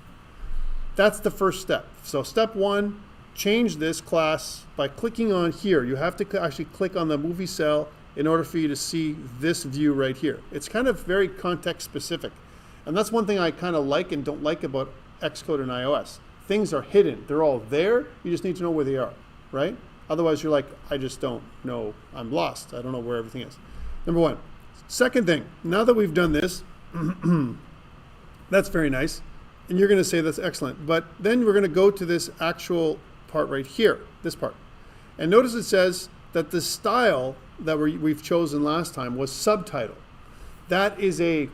That's the first step. So step one, change this class by clicking on here. You have to actually click on the movie cell in order for you to see this view right here. It's kind of very context specific. And that's one thing I kind of like and don't like about Xcode and iOS. Things are hidden. They're all there. You just need to know where they are, right? Otherwise, you're like, I just don't know. I'm lost. I don't know where everything is. Number one. Second thing, now that we've done this, that's very nice. And you're going to say that's excellent. But then we're going to go to this actual part right here, this part. And notice it says that the style that we've chosen last time was subtitle. That is a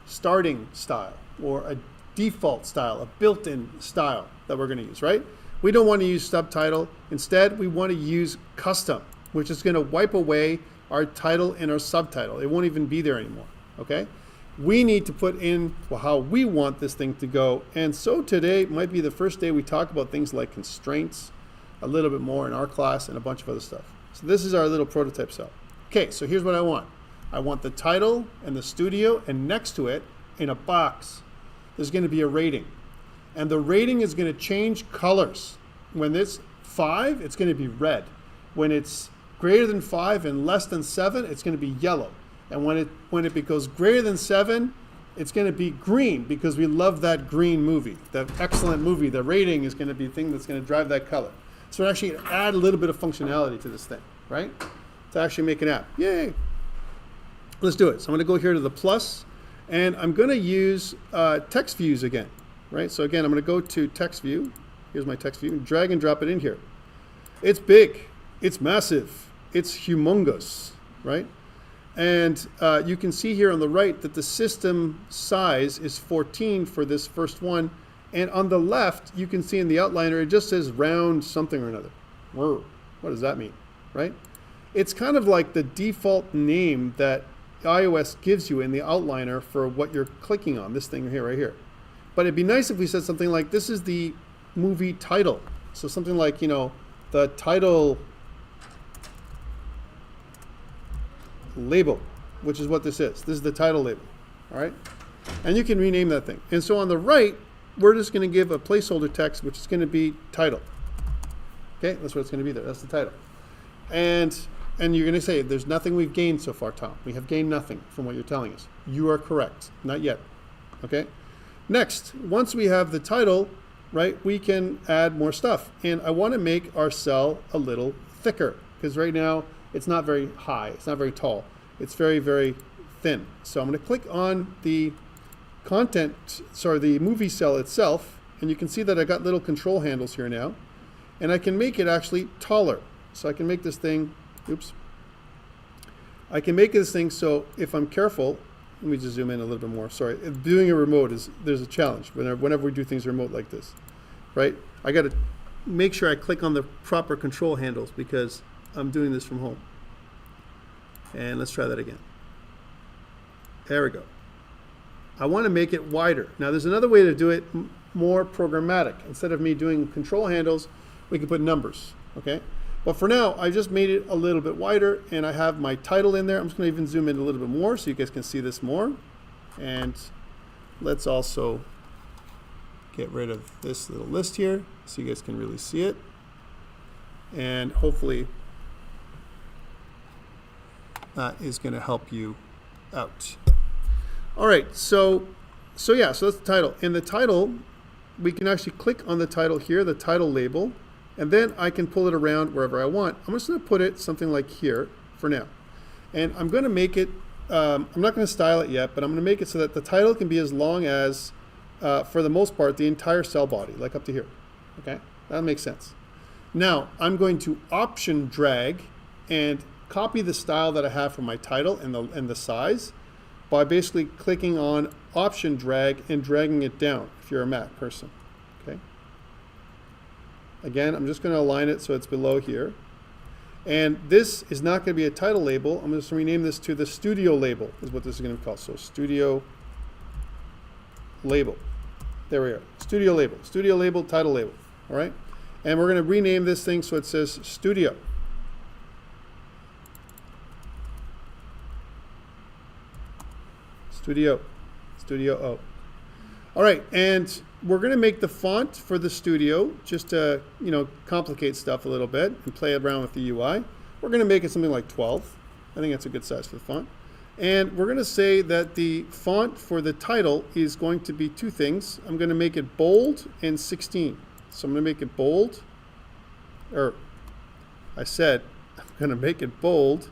starting style or a default style, a built-in style that we're going to use, right? We don't want to use subtitle. Instead, we want to use custom, which is going to wipe away our title and our subtitle. It won't even be there anymore, okay? We need to put in how we want this thing to go. And so today might be the first day we talk about things like constraints, a little bit more in our class, and a bunch of other stuff. So this is our little prototype cell. Okay, so here's what I want. I want the title and the studio, and next to it, in a box, there's going to be a rating. And the rating is going to change colors. When it's 5, it's going to be red. When it's greater than 5 and less than 7, it's going to be yellow. And when it goes greater than 7, it's going to be green, because we love that green movie, that excellent movie. The rating is going to be the thing that's going to drive that color. So actually add a little bit of functionality to this thing, right? To actually make an app. Yay! Let's do it. So I'm going to go here to the plus, and I'm going to use text views again, right? So again, I'm going to go to text view. Here's my text view. Drag and drop it in here. It's big. It's massive. It's humongous, right? And you can see here on the right that the system size is 14 for this first one. And on the left, you can see in the outliner, it just says round something or another. Whoa, what does that mean, right? It's kind of like the default name that iOS gives you in the outliner for what you're clicking on, this thing here, right here. But it'd be nice if we said something like, this is the movie title. So something like, you know, the title label, which is what this is. This is the title label, all right? And you can rename that thing. And so on the right, we're just going to give a placeholder text, which is going to be title. Okay, that's what it's going to be there. That's the title. And you're going to say, there's nothing we've gained so far, Tom. We have gained nothing from what you're telling us. You are correct. Not yet. Okay? Next, once we have the title, right, we can add more stuff. And I want to make our cell a little thicker, because right now it's not very high. It's not very tall. It's very, very thin. So I'm going to click on the the movie cell itself, and you can see that I got little control handles here now, and I can make it actually taller. So I can make this thing, I can make this thing so if I'm careful, let me just zoom in a little bit more. Sorry, doing a remote there's a challenge whenever we do things remote like this, right? I got to make sure I click on the proper control handles because I'm doing this from home. And let's try that again. There we go. I want to make it wider. Now there's another way to do it more programmatic. Instead of me doing control handles, we can put numbers, okay? But for now, I just made it a little bit wider and I have my title in there. I'm just going to even zoom in a little bit more so you guys can see this more. And let's also get rid of this little list here so you guys can really see it. And hopefully that is going to help you out. All right, so that's the title. In the title, we can actually click on the title here, the title label, and then I can pull it around wherever I want. I'm just going to put it something like here for now. And I'm going to make it, I'm not going to style it yet, but I'm going to make it so that the title can be as long as, for the most part, the entire cell body, like up to here. Okay, that makes sense. Now, I'm going to option drag and copy the style that I have for my title and the size by basically clicking on option drag and dragging it down if you're a Mac person. Okay. Again, I'm just going to align it so it's below here. And this is not going to be a title label. I'm just going to rename this to the studio label is what this is going to be called. So studio label. There we are. Studio label, title label. All right. And we're going to rename this thing so it says studio. Studio O. All right, and we're going to make the font for the studio just to, complicate stuff a little bit and play around with the UI. We're going to make it something like 12. I think that's a good size for the font. And we're going to say that the font for the title is going to be two things. I'm going to make it bold and 16. So I'm going to make it bold, I'm going to make it bold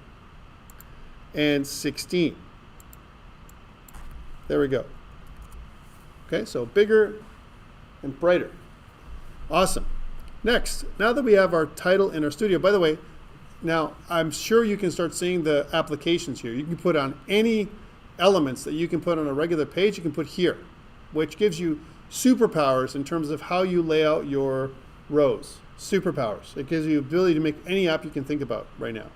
and 16. There we go. Okay, so bigger and brighter. Awesome. Next, now that we have our title in our studio, by the way, now I'm sure you can start seeing the applications here. You can put on any elements that you can put on a regular page, you can put here, which gives you superpowers in terms of how you lay out your rows. Superpowers. It gives you the ability to make any app you can think about right now,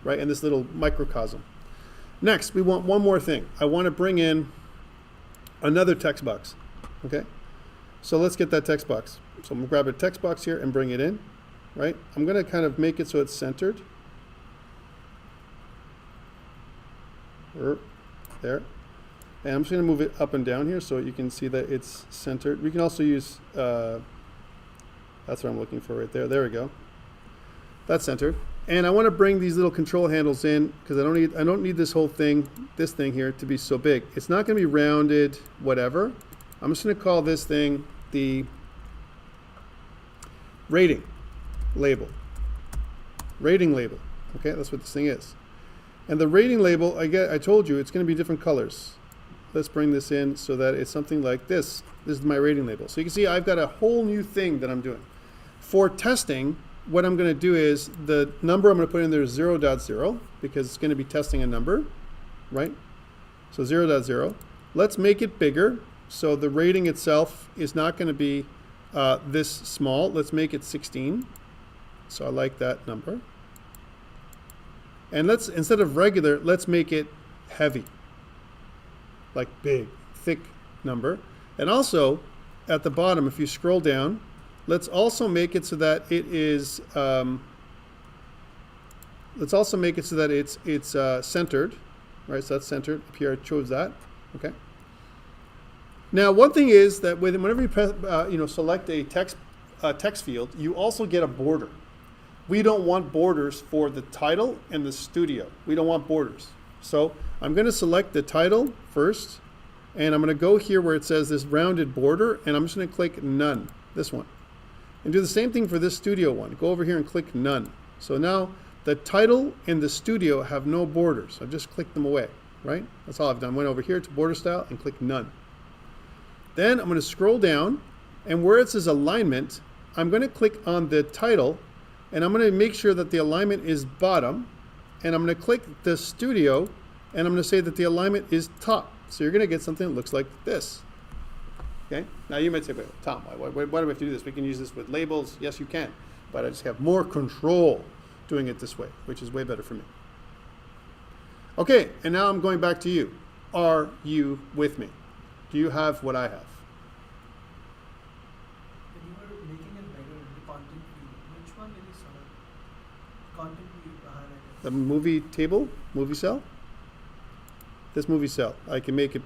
right, in this little microcosm. Next, we want one more thing. I want to bring in another text box, okay? So let's get that text box. So I'm going to grab a text box here and bring it in, right? I'm going to kind of make it so it's centered. There. And I'm just going to move it up and down here so you can see that it's centered. We can also use, that's what I'm looking for right there. There we go. That's centered. And I want to bring these little control handles in because I don't need this whole thing, this thing here, to be so big. It's not going to be rounded, whatever. I'm just going to call this thing the rating label. Rating label. Okay, that's what this thing is. And the rating label, I told you, it's going to be different colors. Let's bring this in so that it's something like this. This is my rating label. So you can see I've got a whole new thing that I'm doing. For testing, what I'm going to do is the number I'm going to put in there is 0.0 because it's going to be testing a number, right? So 0.0. Let's make it bigger. So the rating itself is not going to be this small. Let's make it 16. So I like that number. And let's, instead of regular, let's make it heavy, like big, thick number. And also at the bottom, if you scroll down, let's also make it so that it is. Let's also make it so that it's centered, right? So that's centered. Up here, I chose that. Okay. Now, one thing is that whenever you press, select a text field, you also get a border. We don't want borders for the title and the studio. We don't want borders. So I'm going to select the title first, and I'm going to go here where it says this rounded border, and I'm just going to click none. This one. And do the same thing for this studio one. Go over here and click none. So now the title and the studio have no borders. I've just clicked them away, right? That's all I've done. Went over here to border style and click none. Then I'm going to scroll down, and where it says alignment, I'm going to click on the title, and I'm going to make sure that the alignment is bottom, and I'm going to click the studio, and I'm going to say that the alignment is top. So you're going to get something that looks like this. Okay? Now you might say, wait, Tom, why do we have to do this? We can use this with labels. Yes, you can. But I just have more control doing it this way, which is way better for me. Okay, and now I'm going back to you. Are you with me? Do you have what I have? When you were making it bigger in the content view, which one did you select? Content view highlighted. The movie table, movie cell. This movie cell, I can make it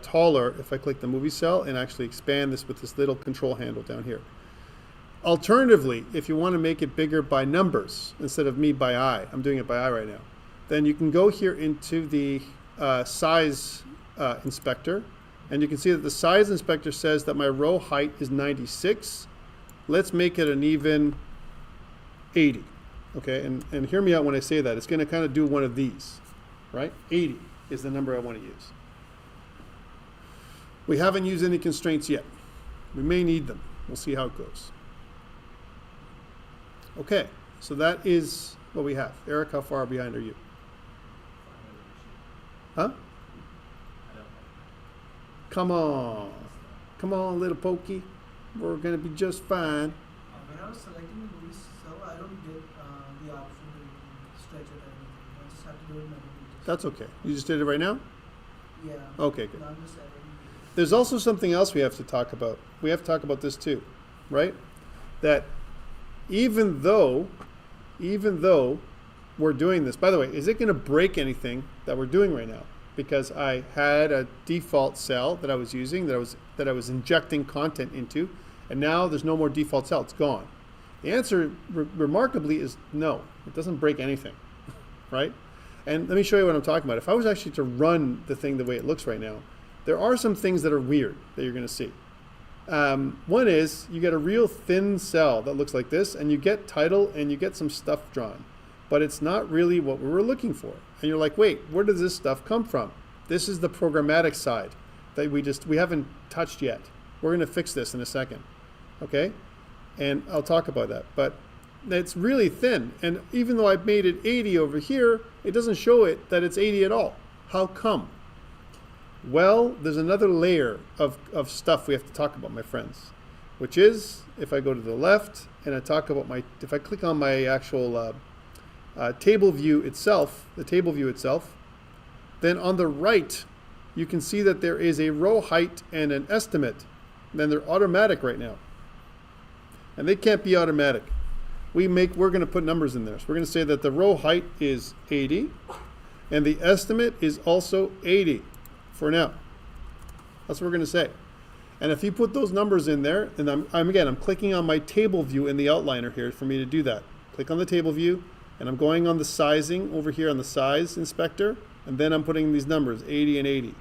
taller if I click the movie cell and actually expand this with this little control handle down here. Alternatively, if you want to make it bigger by numbers instead of me by eye, I'm doing it by eye right now, then you can go here into the size inspector, and you can see that the size inspector says that my row height is 96. Let's make it an even 80. Okay, and hear me out when I say that. It's going to kind of do one of these, right? 80 is the number I want to use. We haven't used any constraints yet. We may need them. We'll see how it goes. Okay, so that is what we have. Eric, how far behind are you? Huh? Come on. Come on, little pokey. We're going to be just fine. When I was selecting the movie cell, I don't get the option to stretch it or anything. I just have to do it manually. That's okay. You just did it right now? Yeah. Okay, good. Now I'm just editing it. There's also something else we have to talk about. We have to talk about this too, right? That even though we're doing this, by the way, is it going to break anything that we're doing right now? Because I had a default cell that I was using, that I was injecting content into, and now there's no more default cell. It's gone. The answer, remarkably, is no. It doesn't break anything, right? And let me show you what I'm talking about. If I was actually to run the thing the way it looks right now, there are some things that are weird that you're going to see. One is you get a real thin cell that looks like this, and you get title and you get some stuff drawn, but it's not really what we were looking for. And you're like, wait, where does this stuff come from? This is the programmatic side that we haven't touched yet. We're going to fix this in a second, okay? And I'll talk about that, but it's really thin. And even though I've made it 80 over here, it doesn't show it that it's 80 at all. How come? Well, there's another layer of stuff we have to talk about, my friends, which is if I go to the left and I talk about if I click on my actual table view itself, the table view itself, then on the right, you can see that there is a row height and an estimate. Then they're automatic right now. And they can't be automatic. We're going to put numbers in there. So we're going to say that the row height is 80 and the estimate is also 80 for now. That's what we're going to say. And if you put those numbers in there, and I'm clicking on my table view in the outliner here for me to do that. Click on the table view, and I'm going on the sizing over here on the size inspector, and then I'm putting these numbers, 80 and 80.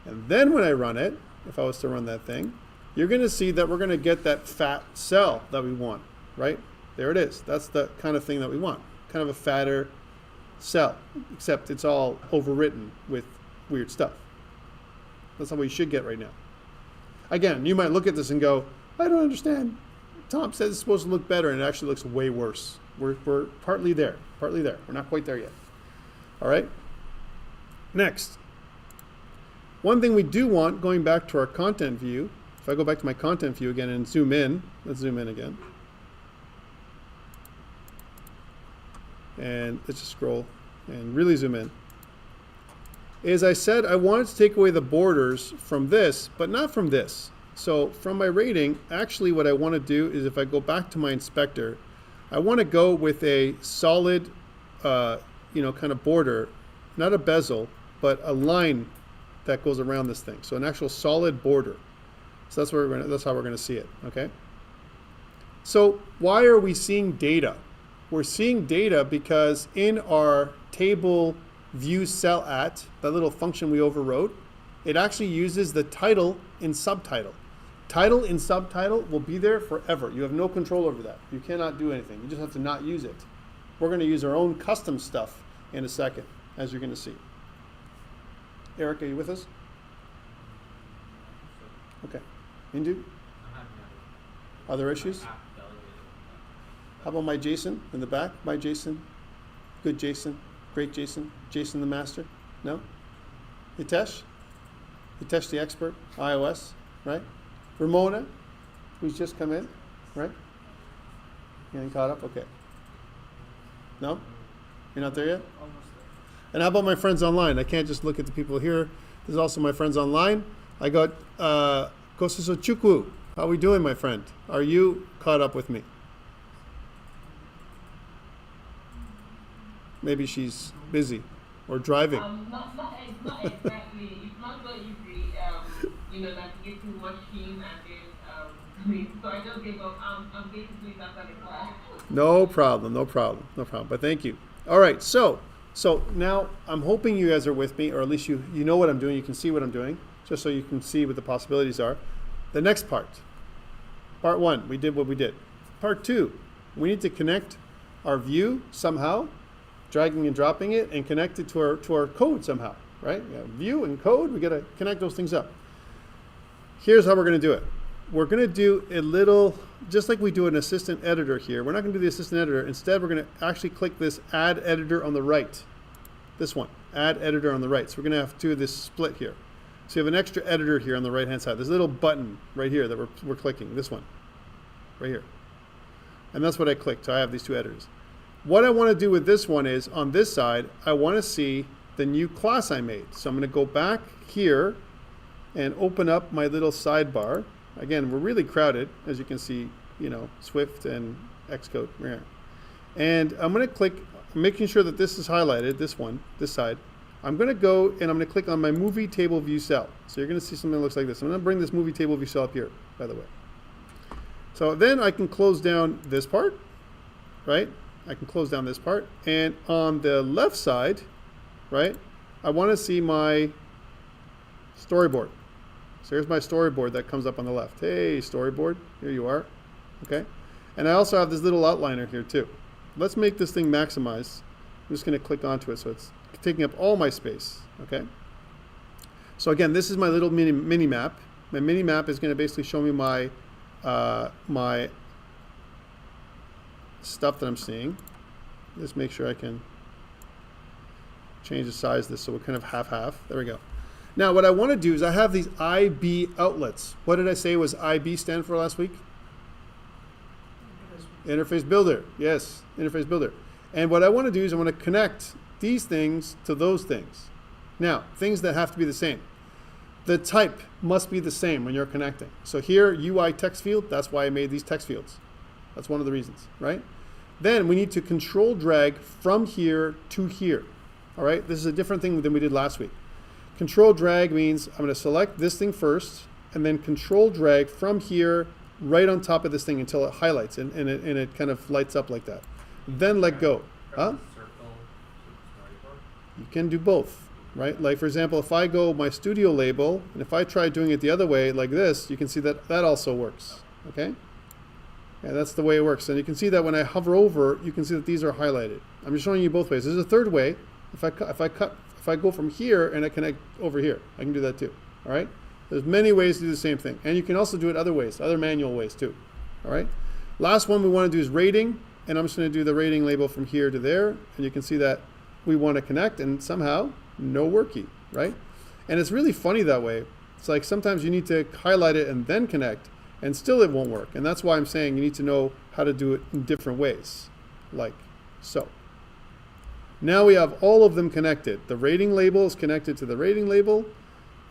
And then when I run it, if I was to run that thing, you're going to see that we're going to get that fat cell that we want, right? There it is. That's the kind of thing that we want, kind of a fatter cell, except it's all overwritten with weird stuff. That's not what you should get right now. Again, you might look at this and go, I don't understand. Tom says it's supposed to look better, and it actually looks way worse. We're partly there. We're not quite there yet. All right? Next. One thing we do want, going back to our content view, if I go back to my content view again and zoom in, let's zoom in again. And let's just scroll and really zoom in. As I said, I wanted to take away the borders from this, but not from this. So from my rating, actually what I want to do is if I go back to my inspector, I want to go with a solid, kind of border, not a bezel, but a line that goes around this thing. So an actual solid border. So that's how we're going to see it, okay? So why are we seeing data? We're seeing data because in our table view cell at, that little function we overrode, it actually uses the title in subtitle. Title in subtitle will be there forever. You have no control over that. You cannot do anything. You just have to not use it. We're going to use our own custom stuff in a second, as you're going to see. Eric, are you with us? Okay. Hindu? Other issues? How about my Jason in the back? My Jason? Good Jason? Great Jason? Jason the master? No? Hitesh? Hitesh the expert, iOS, right? Ramona, who's just come in, right? Getting caught up? Okay. No? You're not there yet? Almost there. And how about my friends online? I can't just look at the people here. There's also my friends online. I got Kosiso Chukwu. How are we doing, my friend? Are you caught up with me? Maybe she's busy or driving. Not exactly. It's not so easy, navigating watching and then so I just gave up. I'm basically after the class. No problem. But thank you. All right, so now I'm hoping you guys are with me, or at least you know what I'm doing. You can see what I'm doing, just so you can see what the possibilities are. The next part 1, we did what we did. Part 2, we need to connect our view somehow, dragging and dropping it, and connect it to our code somehow, right? We have view and code. We got to connect those things up. Here's how we're going to do it. We're going to do a little, just like we do an assistant editor here. We're not going to do the assistant editor. Instead, we're going to actually click this add editor on the right. This one, add editor on the right. So we're going to have to do this split here. So you have an extra editor here on the right-hand side. There's a little button right here that we're clicking, this one, right here. And that's what I clicked, so I have these 2 editors. What I want to do with this one is, on this side, I want to see the new class I made. So I'm going to go back here and open up my little sidebar. Again, we're really crowded, as you can see, Swift and Xcode. And I'm going to click, making sure that this is highlighted, this one, this side. I'm going to go and I'm going to click on my movie table view cell. So you're going to see something that looks like this. I'm going to bring this movie table view cell up here, by the way. So then I can close down this part, right? I can close down this part. And on the left side, right, I want to see my storyboard. So here's my storyboard that comes up on the left. Hey, storyboard, here you are. Okay. And I also have this little outliner here too. Let's make this thing maximized. I'm just going to click onto it so it's taking up all my space. Okay. So again, this is my little mini map. My mini map is going to basically show me my my stuff that I'm seeing. Let's make sure I can change the size of this so we're kind of half-half. There we go. Now what I want to do is I have these IB outlets. What did I say was IB stand for last week? Interface Builder. Yes, Interface Builder. And what I want to do is I want to connect these things to those things. Now, things that have to be the same. The type must be the same when you're connecting. So here, UI text field, that's why I made these text fields. That's one of the reasons, right? Then we need to control drag from here to here. All right, this is a different thing than we did last week. Control drag means I'm going to select this thing first and then control drag from here right on top of this thing until it highlights and it kind of lights up like that. Then let go. Huh? You can do both, right? Like for example, if I go my studio label and if I try doing it the other way like this, you can see that that also works. Okay? Yeah, that's the way it works. And you can see that when I hover over, you can see that these are highlighted. I'm just showing you both ways. There's a third way. If I go from here and I connect over here, I can do that too. All right? There's many ways to do the same thing. And you can also do it other ways, other manual ways too. All right? Last one we want to do is rating. And I'm just going to do the rating label from here to there. And you can see that we want to connect and somehow no worky, right? And it's really funny that way. It's like sometimes you need to highlight it and then connect and still it won't work. And that's why I'm saying you need to know how to do it in different ways, like so. Now we have all of them connected. The rating label is connected to the rating label.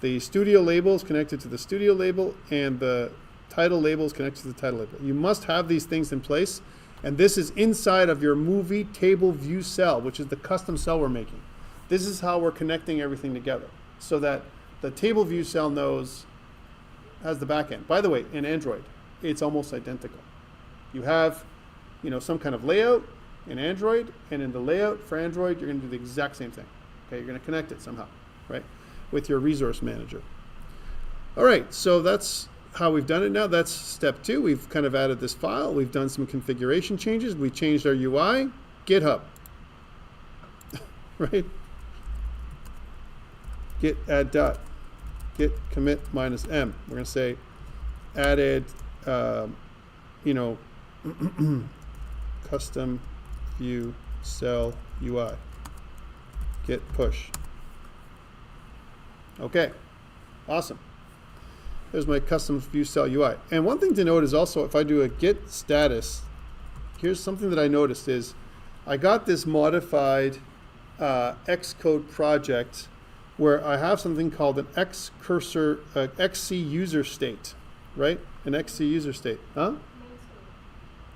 The studio label is connected to the studio label. And the title label is connected to the title label. You must have these things in place. And this is inside of your movie table view cell, which is the custom cell we're making. This is how we're connecting everything together so that the table view cell has the back end. By the way, in Android, it's almost identical. You have, some kind of layout in Android, and in the layout for Android, you're going to do the exact same thing. Okay, you're going to connect it somehow, right, with your resource manager. All right, so that's how we've done it now. That's step 2. We've kind of added this file. We've done some configuration changes. We changed our UI. GitHub, right? Git add dot, git commit -m. We're going to say added, custom view cell UI. git push. Okay, awesome. There's my custom view cell UI. And one thing to note is also if I do a git status, here's something that I noticed is I got this modified Xcode project where I have something called an XC user state, right? An XC user state, huh?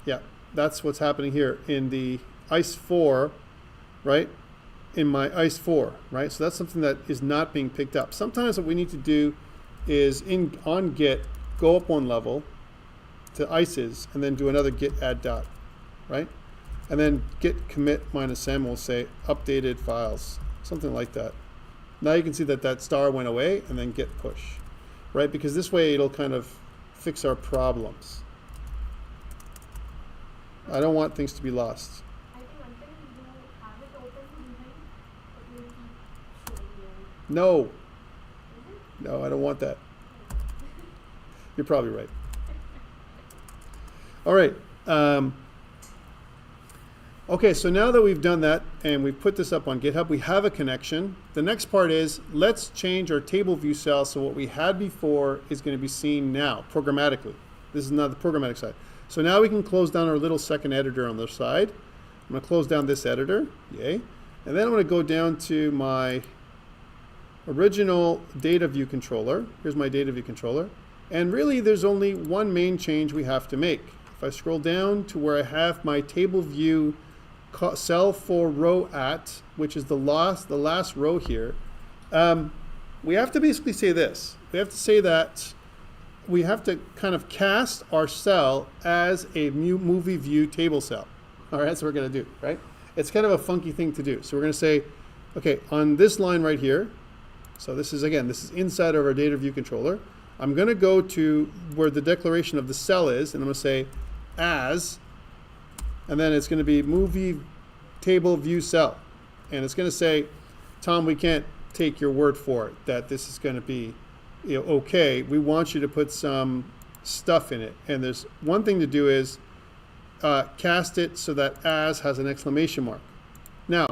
Yeah, that's what's happening here in the ICE4, right? In my ICE4, right? So that's something that is not being picked up. Sometimes what we need to do is on git, go up one level to ICEs and then do another git add dot, right? And then git commit -m will say updated files, something like that. Now you can see that that star went away and then git push, right? Because this way it'll kind of fix our problems. I don't want things to be lost. I think until you have it open behind, it will keep showing you. No, Is it? no, I don't want that. You're probably right. All right. Okay, so now that we've done that and we've put this up on GitHub, we have a connection. The next part is let's change our table view cell so what we had before is going to be seen now programmatically. This is not the programmatic side. So now we can close down our little second editor on the side. I'm going to close down this editor, yay. And then I'm going to go down to my original data view controller. Here's my data view controller. And really there's only one main change we have to make. If I scroll down to where I have my table view cell for row at, which is the last row here, we have to basically say this. We have to say that we have to kind of cast our cell as a movie view table cell. All right, that's what we're going to do, right? It's kind of a funky thing to do. So we're going to say, okay, on this line right here, so this is, again, this is inside of our data view controller. I'm going to go to where the declaration of the cell is, and I'm going to say as, and then it's going to be movie table view cell. And it's going to say, Tom, we can't take your word for it that this is going to be okay. We want you to put some stuff in it. And there's one thing to do is cast it so that as has an exclamation mark. Now,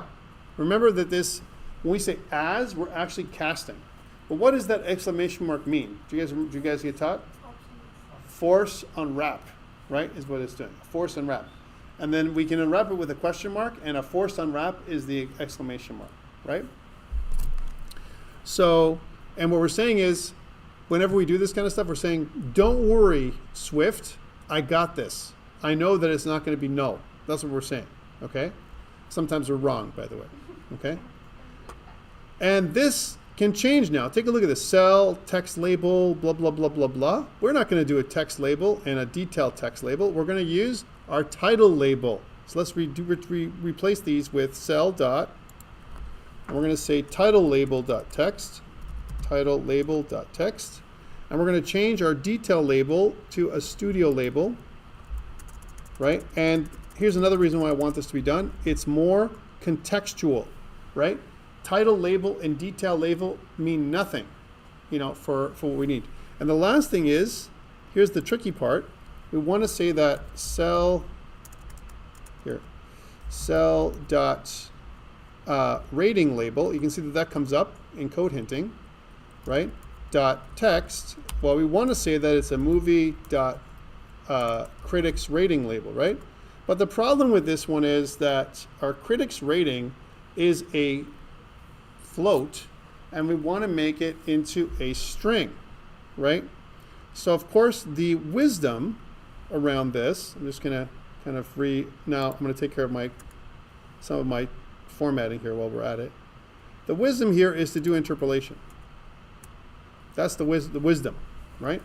remember that this, when we say as, we're actually casting. But what does that exclamation mark mean? Do you guys get taught? Force unwrap, right, is what it's doing. Force unwrap. And then we can unwrap it with a question mark, and a force unwrap is the exclamation mark, right? So, and what we're saying is, whenever we do this kind of stuff, we're saying, don't worry, Swift, I got this. I know that it's not going to be null. That's what we're saying, okay? Sometimes we're wrong, by the way, okay? And this can change now. Take a look at the cell, text label, blah, blah, blah, blah, blah. We're not going to do a text label and a detailed text label. We're going to use our title label. So let's replace these with cell dot, and we're going to say title label dot text, title label dot text, and we're going to change our detail label to a studio label, right? And here's another reason why I want this to be done. It's more contextual, right? Title label and detail label mean nothing, for what we need. And the last thing is, here's the tricky part. We want to say that cell dot rating label. You can see that comes up in code hinting, right? Dot text. Well, we want to say that it's a movie dot critics rating label, right? But the problem with this one is that our critics rating is a float, and we want to make it into a string, right? So of course the wisdom around this, I'm just going to kind of now I'm going to take care of some of my formatting here while we're at it. The wisdom here is to do interpolation. That's the wisdom, right?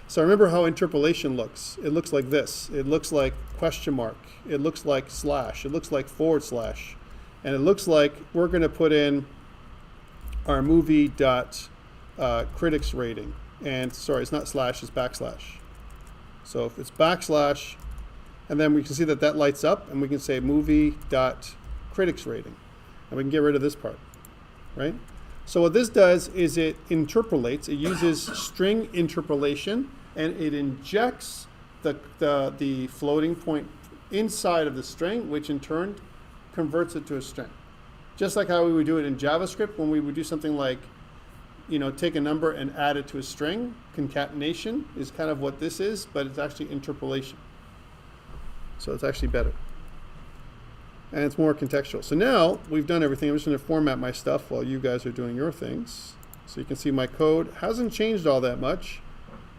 So remember how interpolation looks. It looks like this. It looks like question mark. It looks like slash. It looks like forward slash. And it looks like we're going to put in our movie dot critics rating. And sorry, it's not slash, it's backslash. So if it's backslash, and then we can see that lights up, and we can say movie dot critics rating. And we can get rid of this part, right? So what this does is it interpolates, it uses string interpolation, and it injects the floating point inside of the string, which in turn converts it to a string. Just like how we would do it in JavaScript when we would do something like, take a number and add it to a string. Concatenation is kind of what this is, but it's actually interpolation. So it's actually better. And it's more contextual. So now we've done everything. I'm just going to format my stuff while you guys are doing your things. So you can see my code hasn't changed all that much,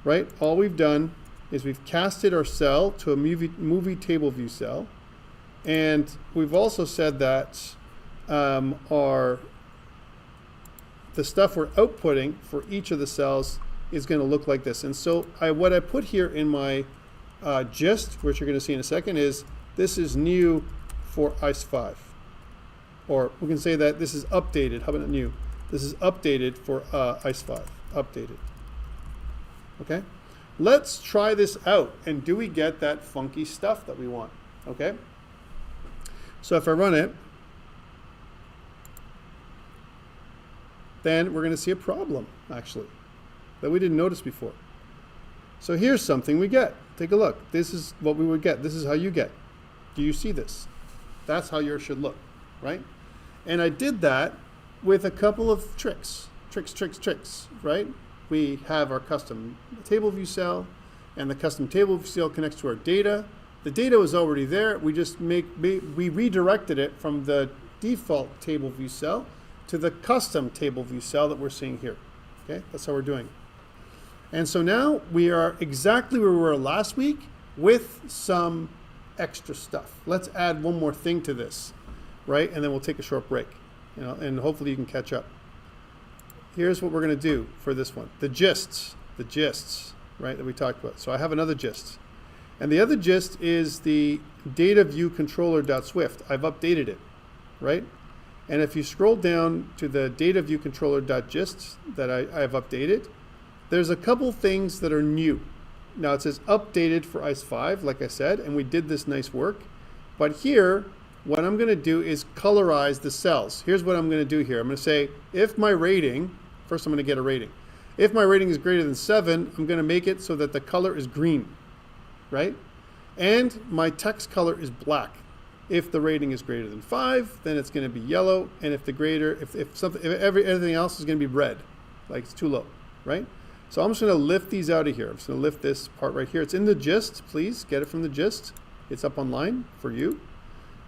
right? All we've done is we've casted our cell to a movie table view cell. And we've also said that the stuff we're outputting for each of the cells is going to look like this. And so what I put here in my gist, which you're going to see in a second, is this is new for ICE5. Or we can say that this is updated. How about new? This is updated for ICE5. Updated. Okay? Let's try this out. And do we get that funky stuff that we want? Okay? So if I run it, then we're going to see a problem, actually, that we didn't notice before. So here's something we get. Take a look. This is what we would get. This is how you get. Do you see this? That's how yours should look, right? And I did that with a couple of tricks, right? We have our custom table view cell, and the custom table view cell connects to our data. The data was already there. We just we redirected it from the default table view cell to the custom table view cell that we're seeing here. Okay, that's how we're doing it. And so now we are exactly where we were last week with some extra stuff. Let's add one more thing to this, right? And then we'll take a short break, and hopefully you can catch up. Here's what we're going to do for this one. The gists, right, that we talked about. So I have another gist. And the other gist is the data view controller.swift. I've updated it, right? And if you scroll down to the data view controller.gist that I've updated, there's a couple things that are new. Now it says updated for ICE5, like I said, and we did this nice work. But here, what I'm going to do is colorize the cells. Here's what I'm going to do here. I'm going to say, if my rating, first I'm going to get a rating. If my rating is greater than 7, I'm going to make it so that the color is green, right? And my text color is black. If the rating is greater than 5, then it's going to be yellow. And if everything else is going to be red, like it's too low, right? So I'm just going to lift these out of here. I'm just going to lift this part right here. It's in the gist. Please get it from the gist. It's up online for you.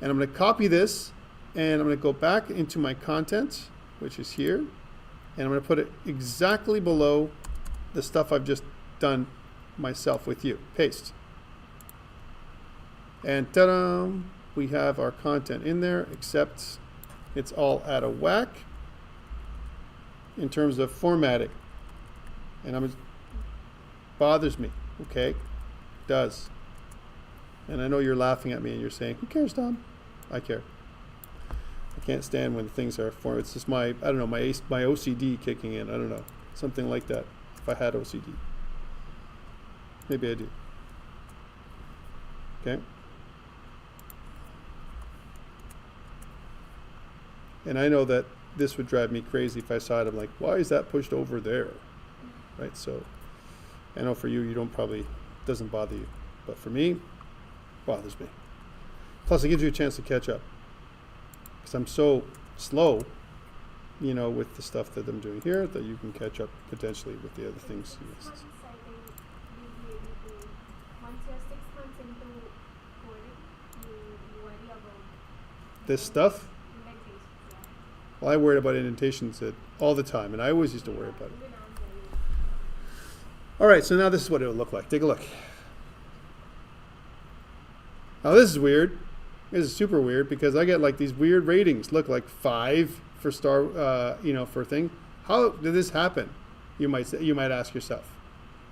And I'm going to copy this, and I'm going to go back into my content, which is here. And I'm going to put it exactly below the stuff I've just done myself with you. Paste. And ta-da! We have our content in there, except it's all out of whack in terms of formatting. And it bothers me, okay? Does. And I know you're laughing at me and you're saying, who cares, Tom? I care. I can't stand when things are formatted. It's just my OCD kicking in. I don't know. Something like that, if I had OCD. Maybe I do. Okay? And I know that this would drive me crazy if I saw it. I'm like, why is that pushed over there? Right? So I know for you, doesn't bother you. But for me, bothers me. Plus, it gives you a chance to catch up. Because I'm so slow, with the stuff that I'm doing here, that you can catch up potentially with the other things you missed. Once you're 6 months into coding, you worry about This stuff? indentations. Yeah. Well, I worried about indentations all the time, and I always used to worry about it. Even I'm worried. All right, so now this is what it would look like. Take a look. Now this is weird. This is super weird because I get like these weird ratings. Look, like 5 for star, for a thing. How did this happen? You might ask yourself.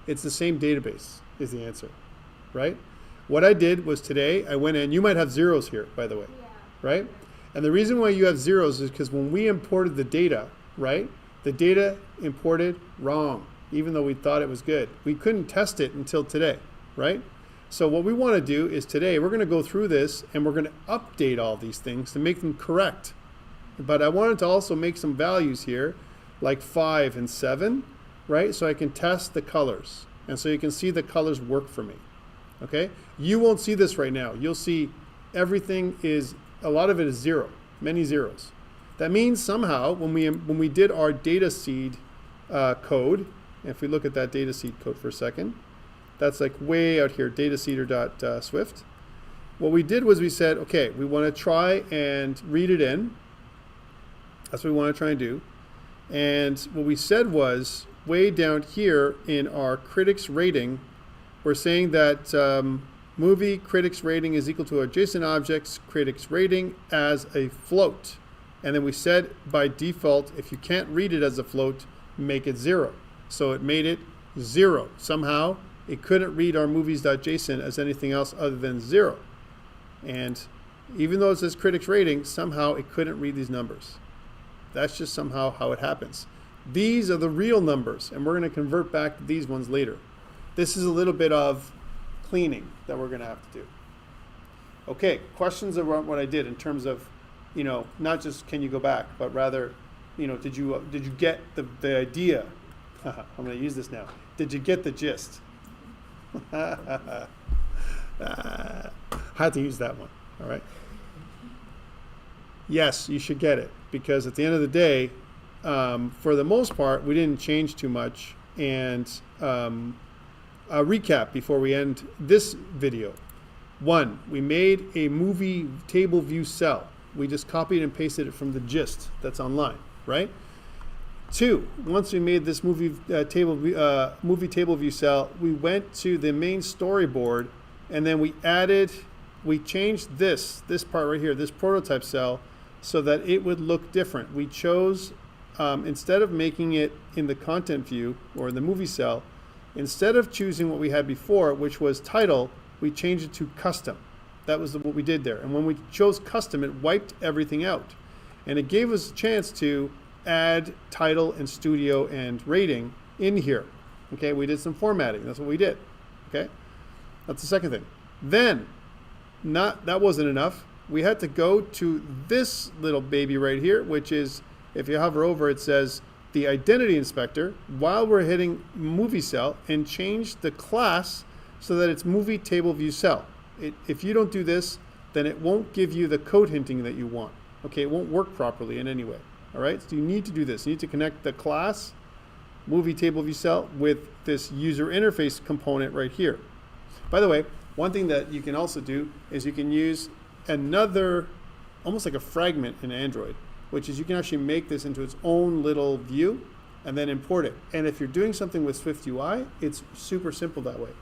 It's the same database is the answer, right? What I did was today I went in. You might have zeros here, by the way, Yeah. right? And the reason why you have zeros is because when we imported the data, right? The data imported wrong, even though we thought it was good. We couldn't test it until today, right? So what we want to do is today we're going to go through this and we're going to update all these things to make them correct. But I wanted to also make some values here, like 5 and 7, right? So I can test the colors. And so you can see the colors work for me, okay? You won't see this right now. You'll see a lot of it is 0, many zeros. That means somehow when we did our data seed code, if we look at that data seed code for a second, that's like way out here, dataseeder.swift. What we did was we said, okay, we want to try and read it in. That's what we want to try and do. And what we said was, way down here in our critics rating, we're saying that movie critics rating is equal to adjacent objects critics rating as a float. And then we said by default, if you can't read it as a float, make it 0. So it made it 0. Somehow it couldn't read our movies.json as anything else other than 0. And even though it says critics rating, somehow it couldn't read these numbers. That's just somehow how it happens. These are the real numbers, and we're going to convert back to these ones later. This is a little bit of cleaning that we're going to have to do. Okay, questions about what I did in terms of, not just can you go back, but rather, did you get the idea? I'm going to use this now. Did you get the gist? Had to use that one. All right. Yes, you should get it, because at the end of the day, for the most part, we didn't change too much. And a recap before we end this video. 1, we made a movie table view cell. We just copied and pasted it from the gist that's online, right? 2, once we made this movie table view cell, we went to the main storyboard, and then we changed this part right here, this prototype cell, so that it would look different. We chose, instead of making it in the content view or in the movie cell, instead of choosing what we had before, which was title, we changed it to custom. That was what we did there. And when we chose custom, it wiped everything out. And it gave us a chance to add title and studio and rating in here. Okay, we did some formatting. That's what we did. Okay, that's the second thing. Then, that wasn't enough. We had to go to this little baby right here, which is, if you hover over, it says the identity inspector, while we're hitting movie cell, and change the class so that it's movie table view cell. If you don't do this, then it won't give you the code hinting that you want. Okay, it won't work properly in any way. All right, so you need to do this. You need to connect the class movie table view cell with this user interface component right here. By the way, one thing that you can also do is you can use another, almost like a fragment in Android, which is you can actually make this into its own little view and then import it. And if you're doing something with Swift UI, it's super simple that way.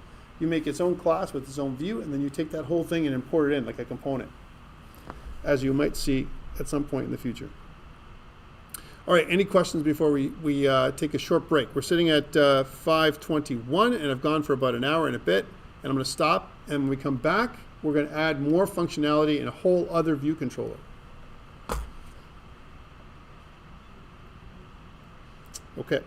You make its own class with its own view, and then you take that whole thing and import it in like a component, as you might see at some point in the future. All right, any questions before we take a short break? We're sitting at 5:21, and I've gone for about an hour and a bit, and I'm going to stop. And when we come back, we're going to add more functionality in a whole other view controller. Okay.